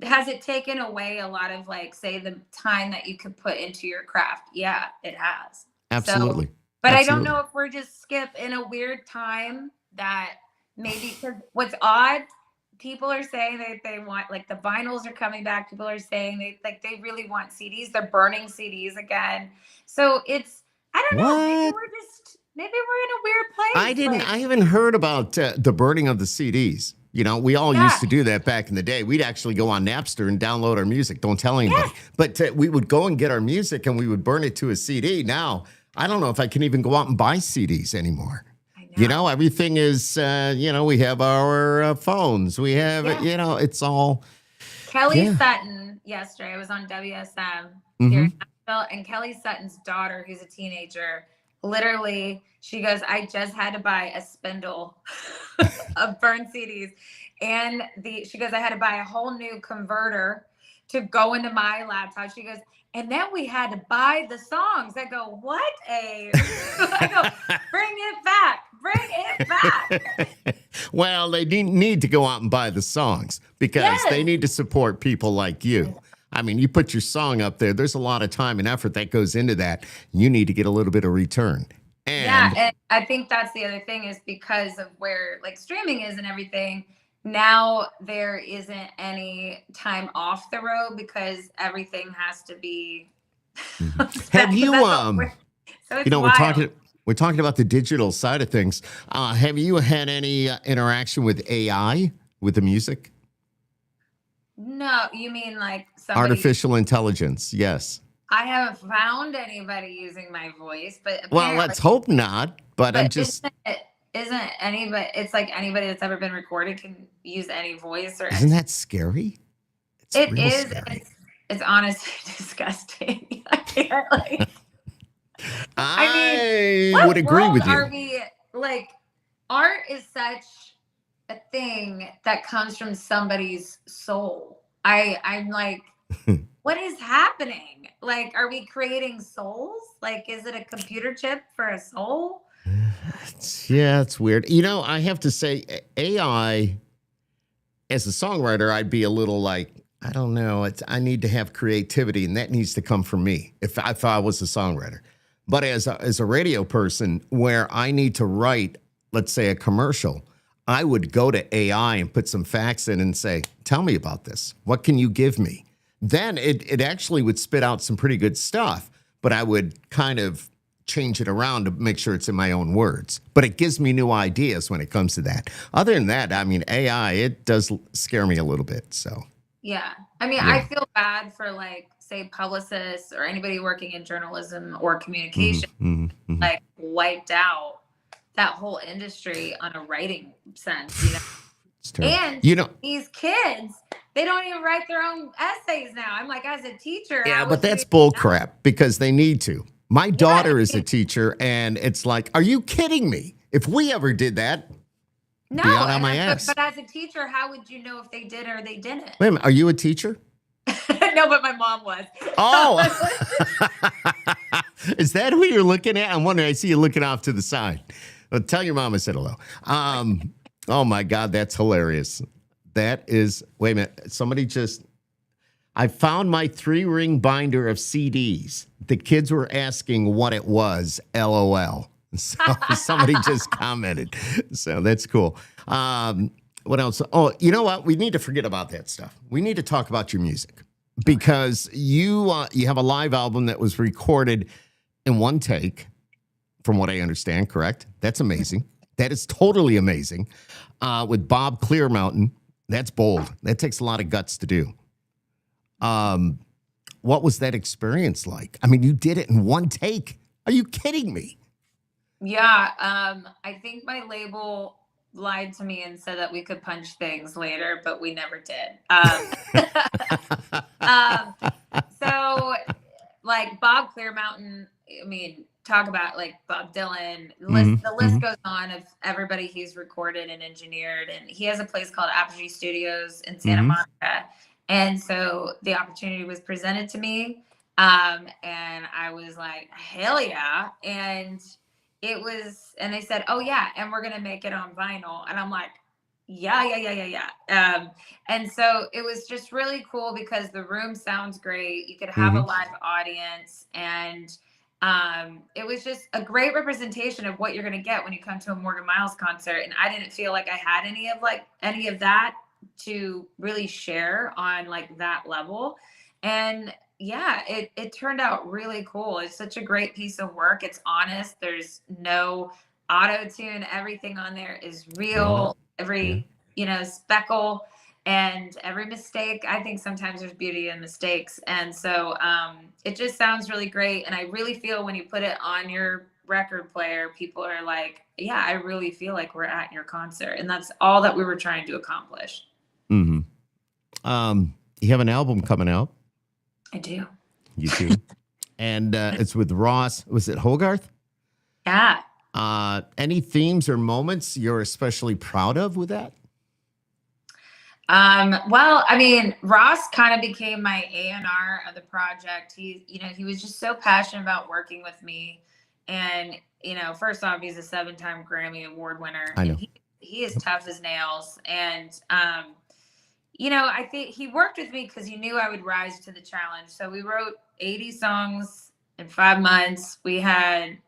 S2: has it taken away a lot of say the time that you could put into your craft? Yeah, it has.
S1: Absolutely.
S2: But I don't know if we're just Skip in a weird time that maybe, because what's odd, people are saying that they want, like, the vinyls are coming back. People are saying they really want CDs. They're burning CDs again. So it's, I don't know.
S1: What?
S2: Maybe we're in a weird place. Like,
S1: I haven't heard about the burning of the CDs. You know, we all used
S2: yeah,
S1: to do that back in the day. We'd actually go on Napster and download our music. Don't tell
S2: yeah,
S1: anybody. But we would go and get our music and we would burn it to a CD. Now, I don't know if I can even go out and buy CDs anymore.
S2: I
S1: You
S2: know.
S1: know, everything is, we have our phones. We have,
S2: Yeah.
S1: it's all,
S2: Kelly
S1: yeah.
S2: Sutton, yesterday, I was on WSM here
S1: Hmm.
S2: in Nashville, and Kelly Sutton's daughter, who's a teenager, literally, she goes, I just had to buy a spindle of burned CDs. And she goes, I had to buy a whole new converter to go into my laptop. She goes, and then we had to buy the songs. I go, what I go, bring it back. Bring it back.
S1: Well, they need to go out and buy the songs because they
S2: Yes.
S1: need to support people like you. I mean, you put your song up there, there's a lot of time and effort that goes into that. You need to get a little bit of return.
S2: Yeah,
S1: And
S2: and I think that's the other thing, is because of where, like, streaming is and everything. Now there isn't any time off the road because everything has to be
S1: Mhm.
S2: spent,
S1: Have
S2: 'cause
S1: you
S2: that's what so it's
S1: we're
S2: wild.
S1: talking about the digital side of things. Have you had any interaction with AI with the music?
S2: No, you mean like somebody?
S1: Artificial intelligence, yes.
S2: I haven't found anybody using my voice, but
S1: Well,
S2: apparently,
S1: let's hope not, but I'm
S2: but
S1: just
S2: isn't anybody? It's like anybody that's ever been recorded can use any voice or
S1: isn't
S2: any.
S1: that scary? It's
S2: It
S1: real
S2: is.
S1: scary.
S2: It's honestly disgusting. I can't, like. I mean,
S1: I would
S2: what
S1: agree
S2: world
S1: with you.
S2: are we, like? Art is such a thing that comes from somebody's soul. I'm like, what is happening? Like, are we creating souls? Like, is it a computer chip for a soul?
S1: Yeah, it's weird. You know, I have to say, AI, as a songwriter, I'd be a little like, I don't know. I need to have creativity, and that needs to come from me if I was a songwriter. But as a radio person, where I need to write, let's say, a commercial, I would go to AI and put some facts in and say, tell me about this. What can you give me? Then it actually would spit out some pretty good stuff, but I would kind of change it around to make sure it's in my own words. But it gives me new ideas when it comes to that. Other than that, I mean, AI, it does scare me a little bit. So,
S2: Yeah. I mean, I
S1: yeah.
S2: feel bad for, like, say, publicists or anybody working in journalism or
S1: Hmm.
S2: communication,
S1: Hmm. Hmm.
S2: like, wiped out that whole industry on a writing sense, you know?
S1: It's terrible.
S2: And
S1: You know,
S2: these kids, they don't even write their own essays now. I'm like, as a teacher,
S1: yeah,
S2: how
S1: but
S2: would you
S1: that's
S2: even
S1: bull
S2: know?
S1: crap because they need to. My
S2: Yeah,
S1: daughter
S2: I
S1: is a
S2: mean,
S1: teacher, and it's like, are you kidding me? If we ever did that,
S2: no,
S1: be out on
S2: and
S1: my ass.
S2: but as a teacher, how would you know if they did or they didn't?
S1: Wait a minute, are you a teacher?
S2: No, but my mom was.
S1: Oh, is that who you're looking at? I'm wondering. I see you looking off to the side. Well, tell your mom I said hello. Oh my God, that's hilarious. That is. Wait a minute. I found my 3-ring binder of CDs. The kids were asking what it was. LOL. So somebody just commented. So that's cool. What else? Oh, you know what? We need to forget about that stuff. We need to talk about your music because you have a live album that was recorded in one take, from what I understand. Correct? That's amazing. That is totally amazing. With Bob Clearmountain, that's bold. That takes a lot of guts to do. What was that experience like? I mean, you did it in one take. Are you kidding me?
S2: Yeah, I think my label lied to me and said that we could punch things later, but we never did. Um, so, like, Bob Clearmountain, I mean, talk about, like, Bob Dylan.
S1: Hmm.
S2: The list goes on of everybody he's recorded and engineered, and he has a place called Apogee Studios in Santa
S1: Hmm.
S2: Monica. And so the opportunity was presented to me, and I was like, hell yeah. And and they said, oh yeah, and we're gonna make it on vinyl. And I'm like, yeah. And so it was just really cool because the room sounds great. You could have a
S1: Hmm.
S2: live audience, and it was just a great representation of what you're gonna get when you come to a Morgan Myles concert. And I didn't feel like I had any of that to really share on like that level. And yeah, it turned out really cool. It's such a great piece of work. It's honest. There's no auto tune. Everything on there is
S1: Wow.
S2: real.
S1: Yeah.
S2: Every, speckle and every mistake. I think sometimes there's beauty in mistakes. And so it just sounds really great. And I really feel when you put it on your record player, people are like, yeah, I really feel like we're at your concert. And that's all that we were trying to accomplish.
S1: Mm-hmm. You have an album coming out.
S2: I do.
S1: You do. And it's with Ross. Was it Hogarth?
S2: Yeah.
S1: Any themes or moments you're especially proud of with that?
S2: Well, I mean, Ross kind of became my A&R of the project. He was just so passionate about working with me. And, first off, he's a 7-time Grammy Award winner.
S1: I know.
S2: And he is tough as nails. And, I think he worked with me because he knew I would rise to the challenge. So we wrote 80 songs in 5 months. I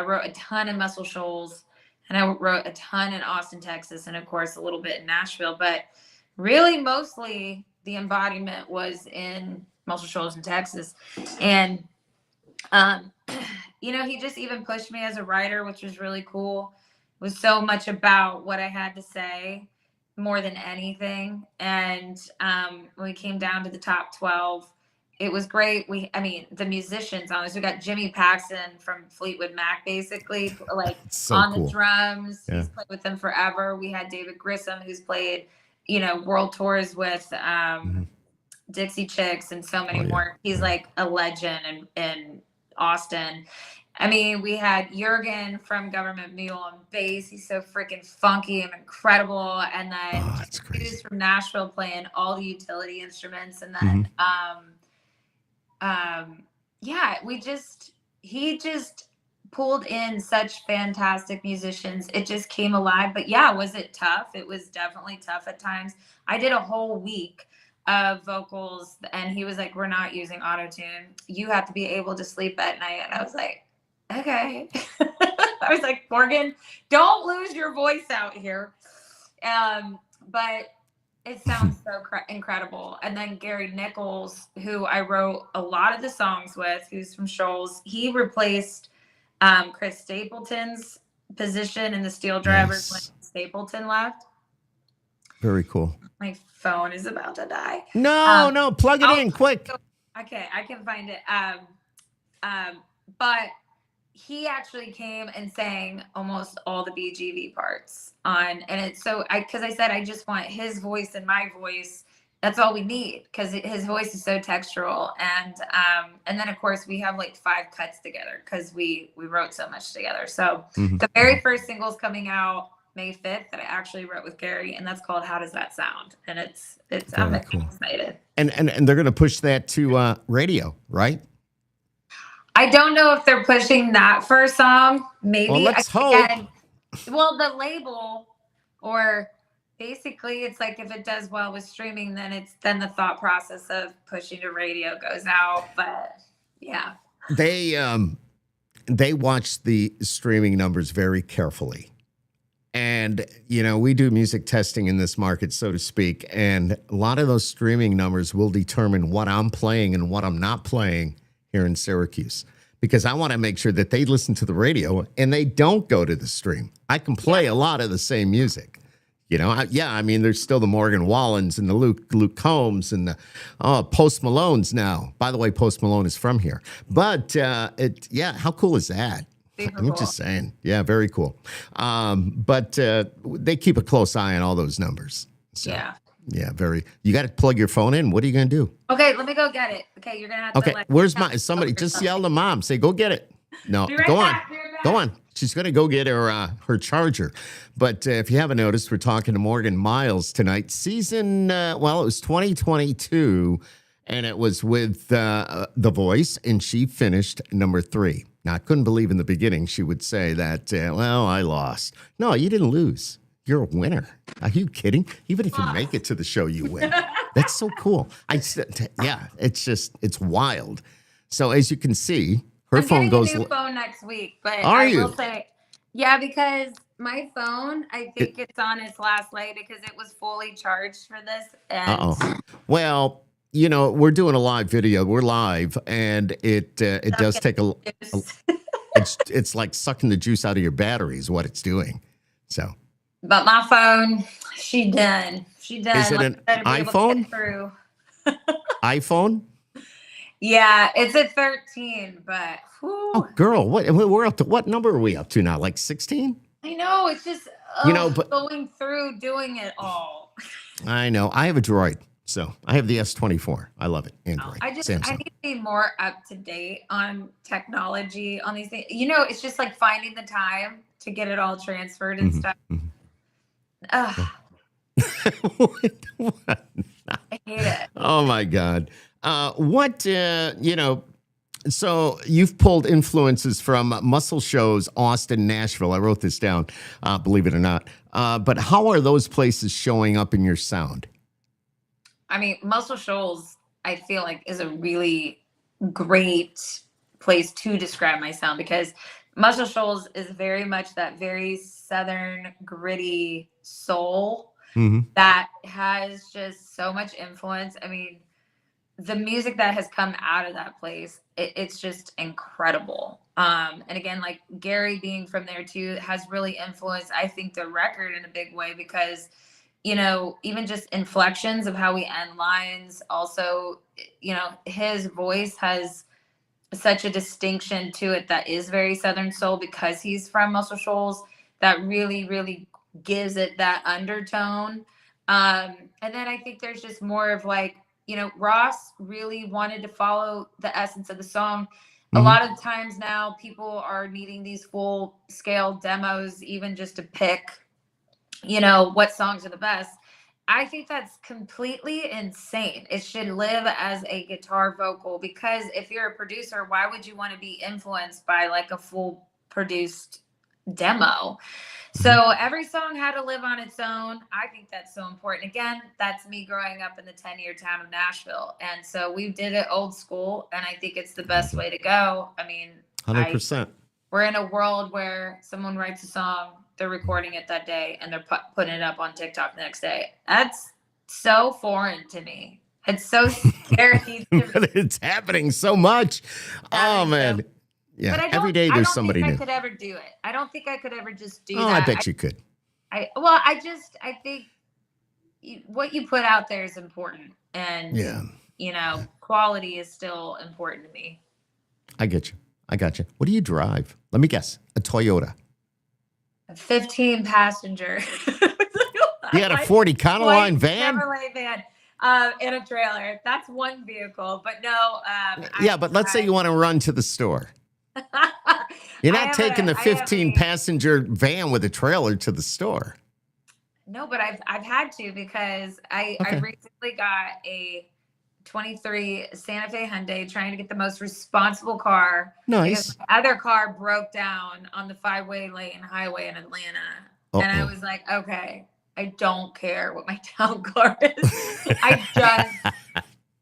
S2: wrote a ton in Muscle Shoals, and I wrote a ton in Austin, Texas, and of course a little bit in Nashville. But really, mostly the embodiment was in Muscle Shoals in Texas. And, he just even pushed me as a writer, which was really cool. It was so much about what I had to say more than anything. And when we came down to the top 12, it was great. The musicians on this, we got Jimmy Paxton from Fleetwood Mac, basically, like
S1: so
S2: on
S1: cool.
S2: the drums.
S1: Yeah.
S2: He's played with them forever. We had David Grissom, who's played, world tours with Dixie Chicks and so many more. He's like a legend in Austin. We had Jurgen from Government Mule on bass. He's so freaking funky and incredible. And then he's from Nashville playing all the utility instruments. And then, he just pulled in such fantastic musicians. It just came alive. But yeah, was it tough? It was definitely tough at times. I did a whole week of vocals, and he was like, we're not using auto-tune. You have to be able to sleep at night. And I was like, okay. I was like, Morgan, don't lose your voice out here. But it sounds so incredible. And then Gary Nichols, who I wrote a lot of the songs with, who's from Shoals, he replaced Chris Stapleton's position in the Steel Drivers when Stapleton left.
S1: Very cool.
S2: My phone is about to die.
S1: No, plug it in quick.
S2: Okay, I can find it. But he actually came and sang almost all the BGV parts and it's so because I said I just want his voice and my voice. That's all we need because his voice is so textural. And then of course we have like 5 cuts together because we wrote so much together. So the very first single's coming out May 5th that I actually wrote with Gary, and that's called How Does That Sound? And it's I'm cool. Excited. And
S1: they're going to push that to radio, right?
S2: I don't know if they're pushing that first song. Maybe.
S1: Well, let's hope.
S2: Well, the label, or basically, it's like if it does well with streaming, then the thought process of pushing to radio goes out. But yeah,
S1: they watch the streaming numbers very carefully. And, we do music testing in this market, so to speak. And a lot of those streaming numbers will determine what I'm playing and what I'm not playing here in Syracuse, because I want to make sure that they listen to the radio and they don't go to the stream. I can play a lot of the same music. There's still the Morgan Wallens and the Luke Combs and the Post Malones now. By the way, Post Malone is from here. But how cool is that? I'm just saying. Yeah, very cool. But they keep a close eye on all those numbers. So, yeah, you got to plug your phone in. What are you going to do?
S2: Okay, let me go get it. Okay, you're going to have to.
S1: Okay, where's somebody just yell to mom. Say, go get it. No, go on. She's going to go get her charger. But if you haven't noticed, we're talking to Morgan Myles tonight. Season, it was 2022, and it was with The Voice, and she finished number 3. Now, I couldn't believe in the beginning she would say that, I lost. No, you didn't lose. You're a winner. Are you kidding? Even if you make it to the show, you win. That's so cool. It's wild. So as you can see, her phone goes.
S2: I'm getting a new phone next week, but
S1: I will
S2: say, yeah, because my phone, I
S1: It,
S2: think it's on its last leg because it was fully charged for this. And
S1: uh-oh. Well, we're doing a live video. We're live, and it does take a it's like sucking the juice out of your battery is what it's doing. So,
S2: but my phone, she done. She done.
S1: is it
S2: Like,
S1: an
S2: I better be able to
S1: iPhone?
S2: get through.
S1: iPhone?
S2: Yeah, it's a 13, but whew,
S1: Oh, girl, we're up to what number are we up to now? Like 16?
S2: I know it's just
S1: But
S2: going through doing it all.
S1: I know. I have a Droid, so I have the S24. I love it. Android.
S2: I
S1: Samsung.
S2: need to be more up to date on technology on these things. It's just like finding the time to get it all transferred and stuff. Ugh,
S1: What?
S2: I hate it.
S1: Oh my God. So you've pulled influences from Muscle Shoals, Austin, Nashville. I wrote this down, believe it or not. But how are those places showing up in your sound?
S2: I mean, Muscle Shoals, I feel like, is a really great place to describe my sound because Muscle Shoals is very much that very Southern gritty soul that has just so much influence. I mean, the music that has come out of that place, it's just incredible. And again, like Gary being from there too, has really influenced, I think, the record in a big way because, even just inflections of how we end lines. Also, his voice has such a distinction to it that is very Southern soul because he's from Muscle Shoals that really, really gives it that undertone. And then I think there's just more of like, Ross really wanted to follow the essence of the song. A lot of times now people are needing these full scale demos, even just to pick, what songs are the best. I think that's completely insane. It should live as a guitar vocal because if you're a producer, why would you want to be influenced by like a full produced demo? So every song had to live on its own. I think that's so important. Again, that's me growing up in the 10-year town of Nashville. And so we did it old school, and I think it's the best way to go. I mean,
S1: 100%.
S2: We're in a world where someone writes a song, they're recording it that day, and they're putting it up on TikTok the next day. That's so foreign to me. It's so scary.
S1: But it's happening so much. Oh, man. Yeah,
S2: but
S1: every day there's somebody new.
S2: I could ever do it. I don't think I could ever just do that.
S1: I bet you could.
S2: I think what you put out there is important, and quality is still important to me.
S1: I get you. I got you. What do you drive? Let me guess. A Toyota.
S2: A 15 passenger.
S1: You had a 40 Econoline van?
S2: Chevrolet van. In a trailer. That's one vehicle, but no.
S1: But let's say you want to run to the store. You're not taking the 15 passenger van with a trailer to the store.
S2: No, but I've had to because I recently got a 23 Santa Fe Hyundai trying to get the most responsible car.
S1: Nice.
S2: The other car broke down on the 5-way lane highway in Atlanta. And I was like, okay, I don't care what my town car is. I just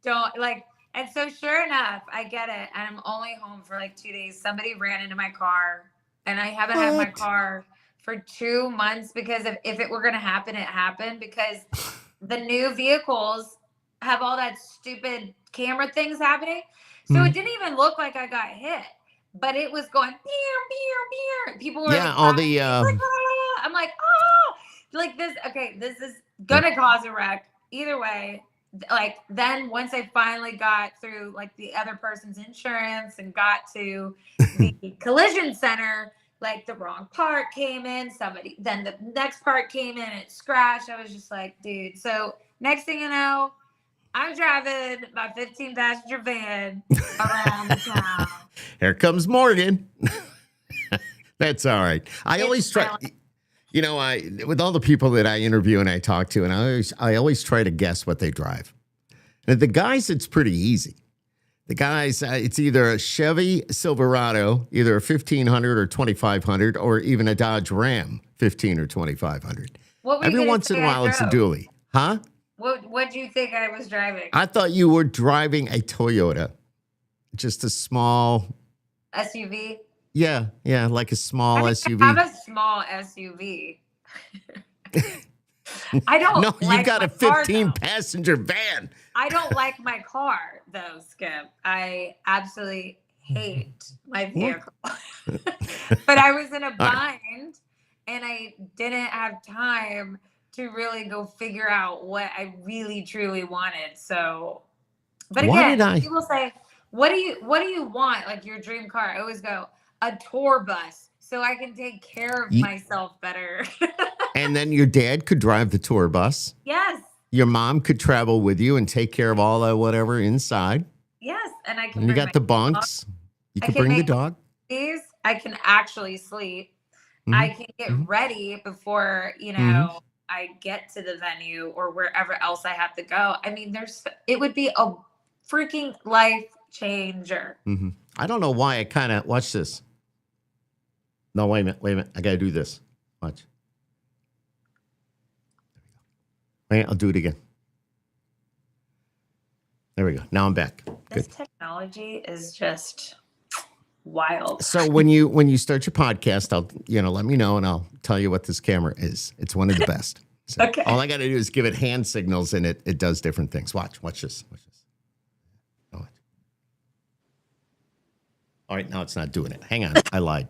S2: don't like. And so sure enough, I get it. And I'm only home for like 2 days. Somebody ran into my car and I haven't had my car for 2 months because if it were going to happen, it happened because the new vehicles have all that stupid camera things happening. So it didn't even look like I got hit, but it was going, beer, beer, beer. People were I'm like, oh, like this. Okay, this is going to cause a wreck either way. Like then once I finally got through like the other person's insurance and got to the collision center, like the wrong part came in, then the next part came in and it scratched. I was just like, dude. So next thing you know, I'm driving my 15 passenger van around the town.
S1: Here comes Morgan. That's all right. I always try, with all the people that I interview and I talk to, and I always try to guess what they drive. And the guys, it's pretty easy. The guys, it's either a Chevy Silverado, either a 1500 or 2500, or even a Dodge Ram 15 or 2500. Every once in a while, it's a dually. Huh?
S2: What do you think I was driving?
S1: I thought you were driving a Toyota, just a small
S2: SUV.
S1: Yeah, yeah, like a small
S2: I have
S1: SUV.
S2: a small SUV. I don't
S1: No, you've
S2: like
S1: got
S2: my
S1: a
S2: car
S1: 15
S2: though.
S1: passenger van.
S2: I don't like my car though, Skip. I absolutely hate my
S1: What?
S2: vehicle. But I was in a
S1: All right.
S2: bind and I didn't have time to really go figure out what I really truly wanted. So, but
S1: Why
S2: again,
S1: did I?
S2: people say, what do you want? Like your dream car. I always go, a tour bus so I can take care of
S1: Ye-
S2: myself better.
S1: And then your dad could drive the tour bus.
S2: Yes.
S1: Your mom could travel with you and take care of all the whatever inside.
S2: Yes. And I can
S1: And you
S2: bring
S1: got
S2: my
S1: the
S2: dog.
S1: bunks. You
S2: I
S1: could
S2: can
S1: bring the
S2: make
S1: dog.
S2: these. I can actually sleep.
S1: Hmm.
S2: I can get
S1: Hmm.
S2: ready before,
S1: Hmm.
S2: I get to the venue or wherever else I have to go. I mean, it would be a freaking life changer.
S1: Hmm. I don't know why I kind of watch this. No, wait a minute. Wait a minute. I got to do this. Watch. Wait, I'll do it again. There we go. Now I'm back.
S2: This
S1: Good.
S2: technology is just wild.
S1: So when you start your podcast, let me know and I'll tell you what this camera is. It's one of the best. So
S2: Okay.
S1: all I got to do is give it hand signals and it does different things. Watch this. Watch this. Oh, watch. All right, now it's not doing it. Hang on, I lied.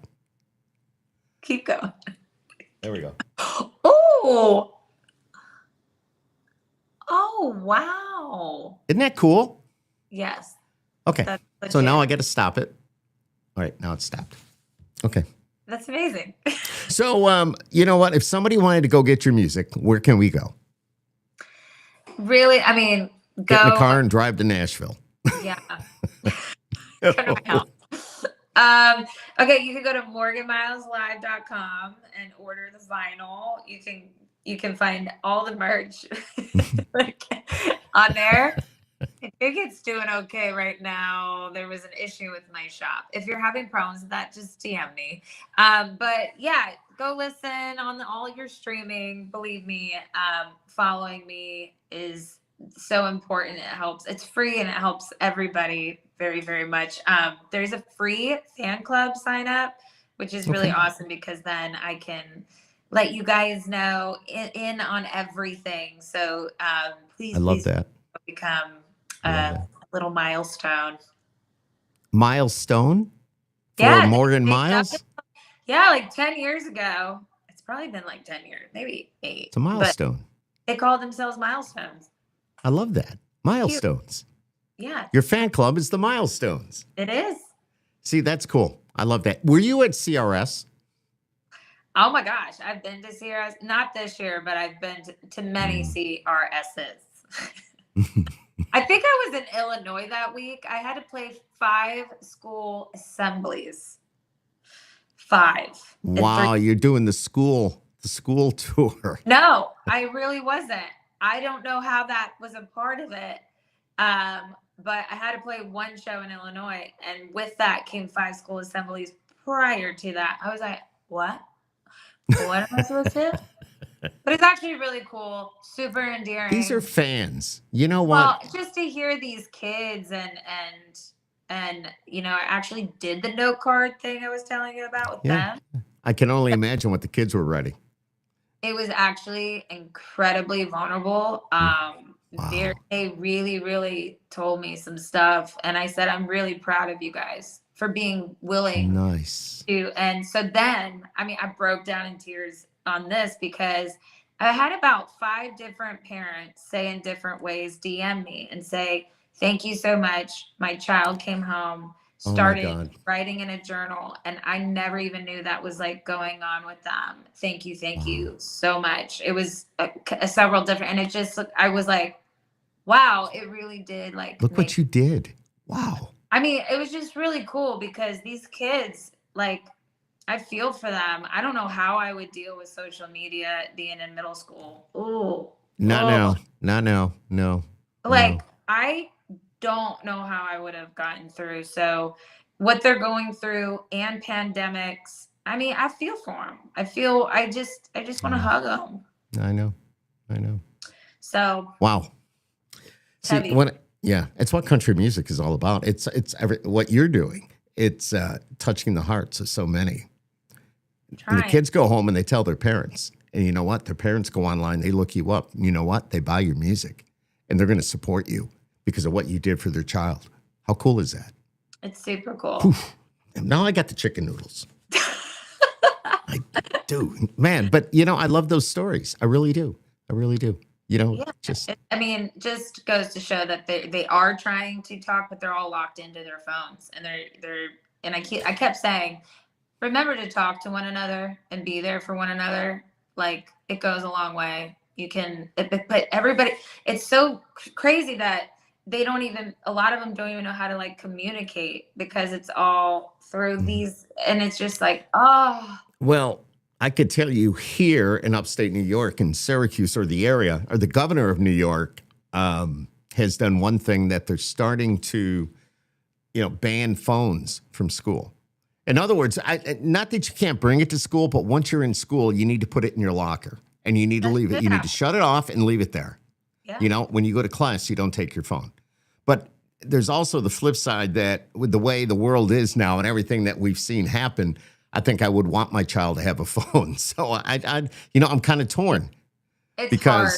S2: Keep going.
S1: There we go.
S2: Oh. Oh, wow.
S1: Isn't that cool?
S2: Yes.
S1: Okay.
S2: That's
S1: So now I
S2: legit.
S1: got to stop it. All right, now it's stopped. Okay.
S2: That's amazing.
S1: So, you know what? If somebody wanted to go get your music, where can we go?
S2: Really? I mean,
S1: Get in the
S2: go.
S1: car and drive to Nashville.
S2: Yeah. Come to my house. Okay, you can go to morganmileslive.com and order the vinyl. You can find all the merch on there. I think it's doing okay right now. There was an issue with my shop. If you're having problems with that, just DM me. But yeah, go listen on all your streaming. Believe me, following me is so important. It helps. It's free and it helps everybody very, very much. There's a free fan club sign up, which is really
S1: Okay.
S2: awesome because then I can let you guys know in on everything. So please,
S1: I love
S2: please
S1: that.
S2: become
S1: I love
S2: a
S1: that.
S2: little milestone.
S1: Milestone for
S2: Yeah,
S1: Morgan
S2: they
S1: Myles.
S2: yeah, like 10 years ago. It's probably been like 10 years, maybe 8.
S1: It's a
S2: But
S1: milestone.
S2: they call themselves milestones.
S1: I love that. Milestones.
S2: Yeah,
S1: Your fan club is the Milestones.
S2: it is.
S1: See, that's cool. I love that. Were you at CRS?
S2: Oh my gosh, I've been to CRS, not this year, but I've been to many CRSs. I think I was in Illinois that week. I had to play 5 school assemblies. 5. in
S1: Wow,
S2: 3
S1: you're doing the school tour.
S2: No, I really wasn't. I don't know how that was a part of it. But I had to play 1 show in Illinois, and with that came 5 school assemblies prior to that. I was like, what? What am I supposed to do? But it's actually really cool, super endearing.
S1: These are fans. You know
S2: Well,
S1: what?
S2: just to hear these kids and I actually did the note card thing I was telling you about with
S1: Yeah.
S2: them.
S1: I can only imagine what the kids were ready.
S2: It was actually incredibly vulnerable.
S1: Wow.
S2: They really, really told me some stuff, and I said, I'm really proud of you guys for being willing
S1: Nice.
S2: to. And so then, I mean, I broke down in tears on this because I had about 5 different parents say in different ways, DM me and say, thank you so much. My child came home,
S1: Oh my
S2: started
S1: God.
S2: writing in a journal, and I never even knew that was like going on with them. Thank you so much. It was several different, and it just, I was like, wow, it really did like
S1: Look
S2: make,
S1: what you did. Wow.
S2: I mean, it was just really cool because these kids, like, I feel for them. I don't know how I would deal with social media being in middle school. Ooh.
S1: Not
S2: Oh.
S1: now. Not now. No.
S2: Like,
S1: No.
S2: I don't know how I would have gotten through. So, what they're going through and pandemics, I mean, I feel for them. I just want to hug them.
S1: I know.
S2: So,
S1: Wow. See,
S2: heavy.
S1: it's what country music is all about. It's what you're doing. it's touching the hearts of so many. And the
S2: Trying.
S1: kids go home and they tell their parents. And you know what? Their parents go online, they look you up. You know what? They buy your music. And they're going to support you because of what you did for their child. How cool is that?
S2: It's super cool.
S1: Poof. And now I got the chicken noodles. I do. Man, but I love those stories. I really do. I really do.
S2: Yeah,
S1: Just
S2: just goes to show that they are trying to talk, but they're all locked into their phones, and I kept saying, remember to talk to one another and be there for one another. Like, it goes a long way. But everybody, it's so crazy that a lot of them don't even know how to like communicate because it's all through these, and it's just like, oh.
S1: Well, I could tell you here in upstate New York, in Syracuse or the area, or the governor of New York has done one thing, that they're starting to, ban phones from school. In other words, not that you can't bring it to school, but once you're in school, you need to put it in your locker and you need to leave it. You need to shut it off and leave it there.
S2: Yeah.
S1: When you go to class, you don't take your phone. But there's also the flip side, that with the way the world is now and everything that we've seen happen, I think I would want my child to have a phone. So I'm kind of torn.
S2: It's hard.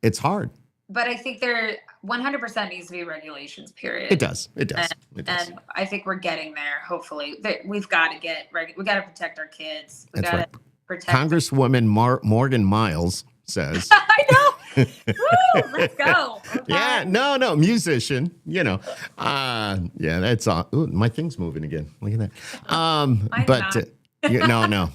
S1: It's hard.
S2: But I think there 100% needs to be regulations, period.
S1: It does.
S2: And I think we're getting there, hopefully. We've got to we got to protect our kids. We got to protect.
S1: Congresswoman Morgan Myles says.
S2: I know. Woo, let's go. Okay.
S1: Yeah, no, musician, yeah, that's all. Ooh, my thing's moving again. Look at that. But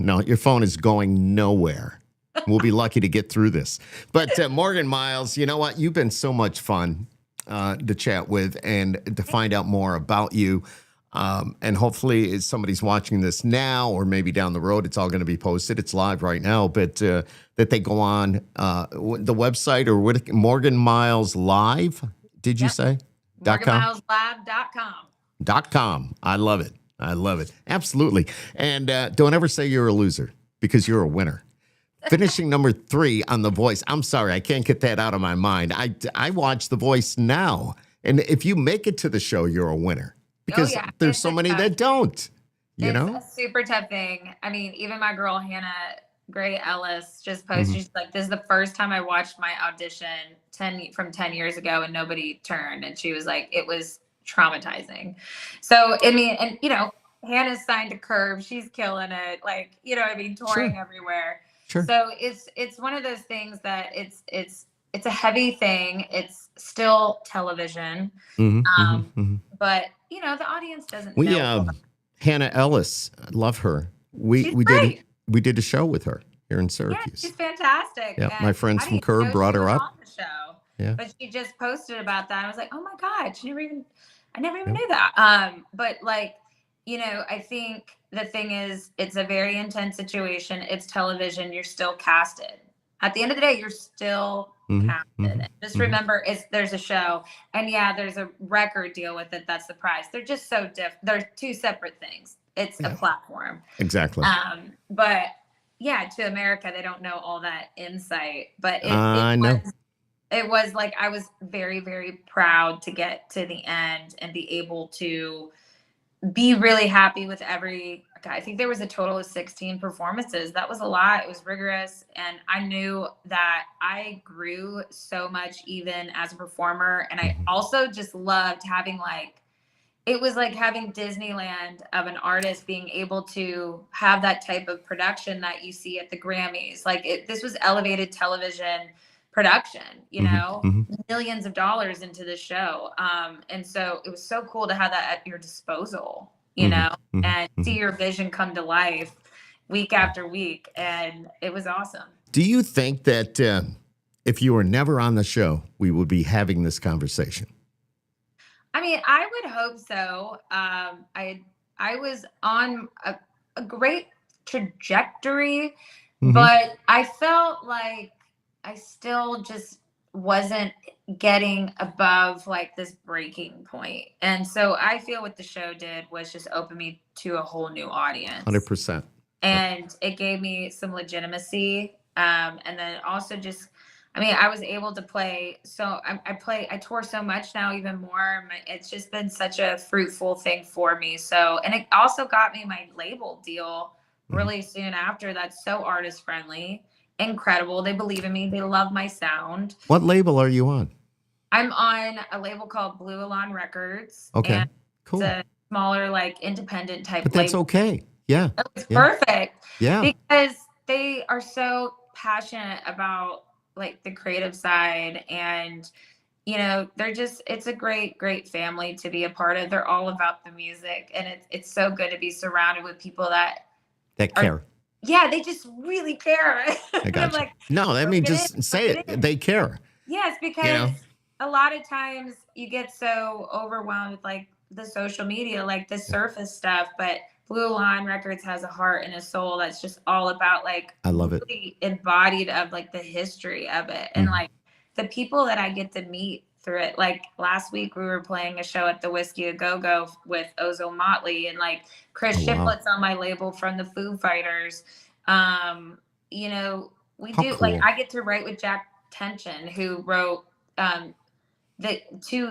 S1: no, your phone is going nowhere. We'll be lucky to get through this. But Morgan Myles, you know what? You've been so much fun to chat with and to find out more about you. And hopefully if somebody's watching this now or maybe down the road, it's all going to be posted. It's live right now, but that they go on the website or what, Morgan Myles Live, did you say?
S2: MorganMylesLive.com.
S1: I love it. I love it. Absolutely. And don't ever say you're a loser, because you're a winner. Finishing number 3 on The Voice. I'm sorry, I can't get that out of my mind. I watch The Voice now. And if you make it to the show, you're a winner. Because there's so many that don't,
S2: It's a super tough thing. I mean, even my girl, Hannah Gray Ellis, just posted, she's like, this is the first time I watched my audition 10 years ago and nobody turned. And she was like, it was traumatizing. So, I mean, and, Hannah's signed to Curve. She's killing it. Like, touring everywhere.
S1: Sure.
S2: So it's one of those things that it's a heavy thing. It's still television. But the audience doesn't know.
S1: Hannah Ellis, I love her. We did a show with her here in Syracuse.
S2: Yeah, she's fantastic.
S1: Yeah, my friends from Curb brought her up
S2: on the show.
S1: Yeah.
S2: But she just posted about that. I was like, oh my God, I never even knew that. But I think the thing is, it's a very intense situation. It's television. You're still casted. At the end of the day, you're still casted. Just remember, there's a show, and there's a record deal with it. That's the prize. They're just so different. They're two separate things. It's a platform.
S1: Exactly.
S2: But to America, they don't know all that insight. But it was like, I was very, very proud to get to the end and be able to be really happy with I think there was a total of 16 performances. That was a lot. It was rigorous. And I knew that I grew so much even as a performer. And I also just loved having it was like having Disneyland of an artist being able to have that type of production that you see at the Grammys. This was elevated television production, millions of dollars into the show. And so it was so cool to have that at your disposal, and see your vision come to life week after week. And it was awesome.
S1: Do you think that if you were never on the show, we would be having this conversation?
S2: I mean, I would hope so. I was on a great trajectory, but I felt like I still just wasn't getting above this breaking point. And so I feel what the show did was just open me to a whole new audience.
S1: 100%.
S2: And it gave me some legitimacy. And then also just, I mean, I was able to play. So I tour so much now, even more. It's just been such a fruitful thing for me. So, and it also got me my label deal
S1: Mhm.
S2: really soon after. That's so artist friendly, incredible. They believe in me. They love my sound.
S1: What label are you on?
S2: I'm on a label called Blue Alon Records,
S1: Okay,
S2: and it's
S1: cool.
S2: a smaller, like independent type
S1: But that's
S2: label.
S1: okay. Yeah,
S2: It's
S1: yeah,
S2: perfect
S1: yeah.
S2: because they are so passionate about like the creative side, and they're just, it's a great family to be a part of. They're all about the music, and it's so good to be surrounded with people that
S1: That
S2: are,
S1: care.
S2: yeah, they just really care.
S1: I
S2: And I'm
S1: got you.
S2: like,
S1: No, I
S2: bring
S1: mean,
S2: it in,
S1: just say
S2: bring it
S1: it.
S2: in.
S1: They care.
S2: Yes,
S1: You
S2: because
S1: know.
S2: a lot of times you get so overwhelmed with like the social media, like the surface stuff, but Blue Line Records has a heart and a soul that's just all about like
S1: I love it.
S2: really embodied of like the history of it, and
S1: Mhm.
S2: like the people that I get to meet through it. Like last week we were playing a show at the Whiskey A Go Go with Ozo Motley, and like Chris
S1: Oh wow.
S2: Shiflett's on my label from the Foo Fighters. Um, we
S1: How
S2: do, like,
S1: cool.
S2: I get to write with Jack Tension, who wrote the two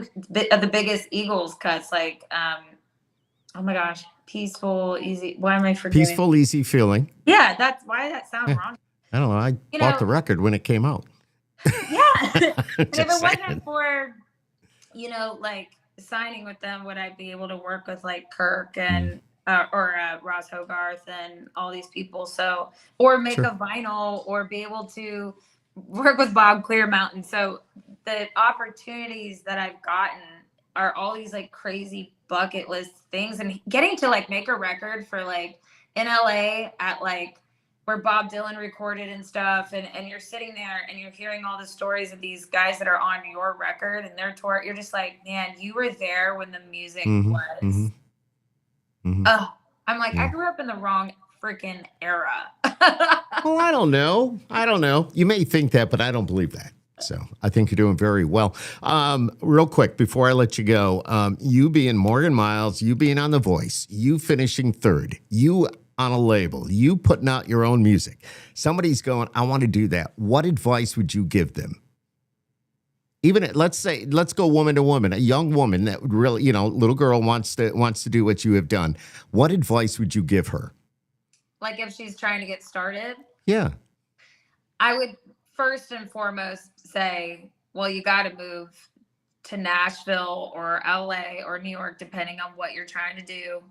S2: of the biggest Eagles cuts, like oh my gosh, peaceful, easy. Why am I forgetting?
S1: Peaceful, easy feeling.
S2: Yeah, that's why that sound
S1: Yeah.
S2: wrong.
S1: I don't know. I
S2: You
S1: bought
S2: know,
S1: the record when it came out.
S2: yeah. And if
S1: Just
S2: it wasn't
S1: saying.
S2: for, like signing with them, would I be able to work with like Kirk
S1: Mm,
S2: and or Ross Hogarth and all these people? So, or make
S1: sure.
S2: a vinyl, or be able to work with Bob Clearmountain. So the opportunities that I've gotten are all these like crazy bucket list things, and getting to like make a record for like in LA at like where Bob Dylan recorded and stuff, and you're sitting there and you're hearing all the stories of these guys that are on your record and their tour. You're just like, man, you were there when the music
S1: Mm-hmm. Mm-hmm.
S2: was.
S1: Mm-hmm.
S2: Oh, I'm like, I
S1: Yeah.
S2: grew up in the wrong freaking era.
S1: Well, I don't know. I don't know. You may think that, but I don't believe that. So I think you're doing very well. Real quick, before I let you go, you being Morgan Myles, you being on The Voice, you finishing third, you on a label, you putting out your own music. Somebody's going, I want to do that. What advice would you give them? Even let's go woman to woman, a young woman that would really, little girl wants to do what you have done. What advice would you give her?
S2: Like if she's trying to get started,
S1: Yeah.
S2: I would first and foremost say, well, you got to move to Nashville or LA or New York, depending on what you're trying to do.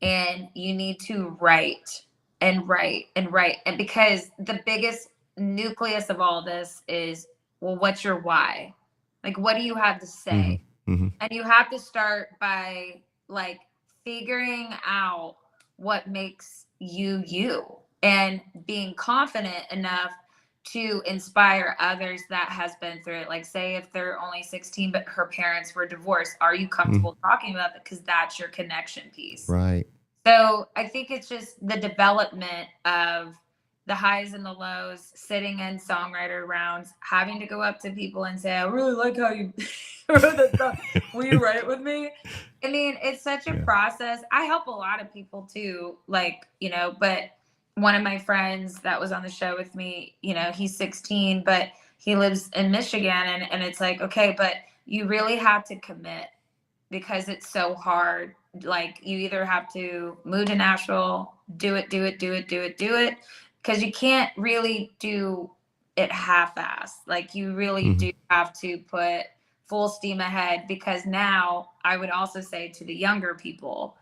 S2: And you need to write and write and write. And because the biggest nucleus of all this is, well, what's your why? Like, what do you have to say?
S1: Mm-hmm. Mm-hmm.
S2: And you have to start by like figuring out what makes you you, and being confident enough to inspire others that has been through it. Like say if they're only 16 but her parents were divorced, are you
S1: Mm-hmm.
S2: comfortable talking about it? Because that's your connection piece.
S1: Right.
S2: So I think it's just the development of the highs and the lows, sitting in songwriter rounds, having to go up to people and say, I really like how you wrote that song. Will you write with me? I mean, it's such a process. I help a lot of people too, but one of my friends that was on the show with me, he's 16, but he lives in Michigan, and it's like, okay, but you really have to commit because it's so hard. Like you either have to move to Nashville, do it, because you can't really do it half-assed. Like you really
S1: Mm-hmm.
S2: do have to put full steam ahead, because now I would also say to the younger people,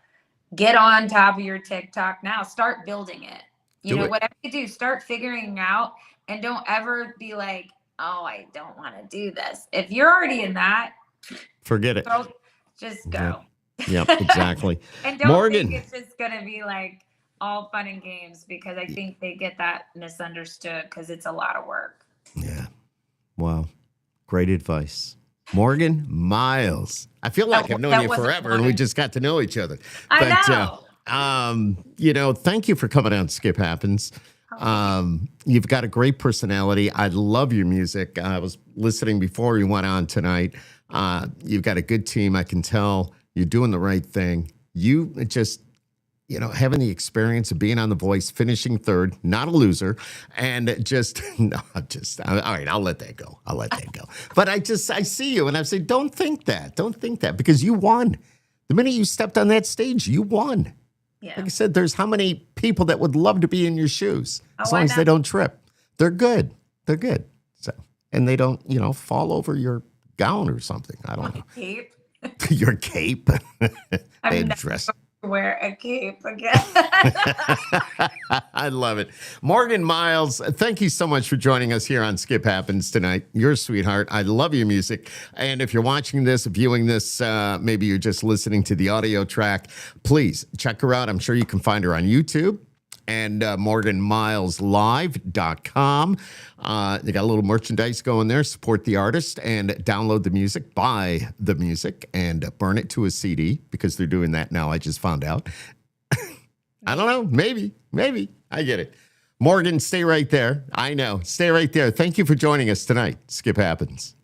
S2: get on top of your TikTok now, start building it.
S1: Do it.
S2: Whatever you do, start figuring out, and don't ever be like, oh, I don't want to do this. If you're already in that,
S1: Forget it.
S2: just go.
S1: Yep, exactly.
S2: And don't
S1: Morgan.
S2: think it's just going to be like all fun and games, because I think they get that misunderstood, because it's a lot of work.
S1: Yeah. Wow. Great advice. Morgan Myles. I feel like I've known you forever and we just got to know each other.
S2: I
S1: know. Thank you for coming on Skip Happens. You've got a great personality. I love your music. I was listening before you went on tonight. You've got a good team. I can tell you're doing the right thing. You just having the experience of being on The Voice, finishing third, not a loser, and just, no, all right, I'll let that go. But I see you and I say, don't think that because you won. The minute you stepped on that stage, you won.
S2: Yeah.
S1: Like I said, there's how many people that would love to be in your shoes as
S2: Oh,
S1: long
S2: I
S1: as they
S2: know.
S1: don't trip. They're good. So, and they don't, fall over your gown or something. I don't know.
S2: Cape.
S1: Your cape.
S2: I'm
S1: They
S2: never
S1: dress.
S2: going to wear a cape again.
S1: I love it. Morgan Myles, thank you so much for joining us here on Skip Happens tonight. You're a sweetheart. I love your music. And if you're watching this, viewing this, maybe you're just listening to the audio track, please check her out. I'm sure you can find her on YouTube and morganmyleslive.com. They got a little merchandise going there. Support the artist and download the music, buy the music, and burn it to a CD because they're doing that now. I just found out. I don't know. Maybe. I get it. Morgan, stay right there. I know. Stay right there. Thank you for joining us tonight. Skip Happens.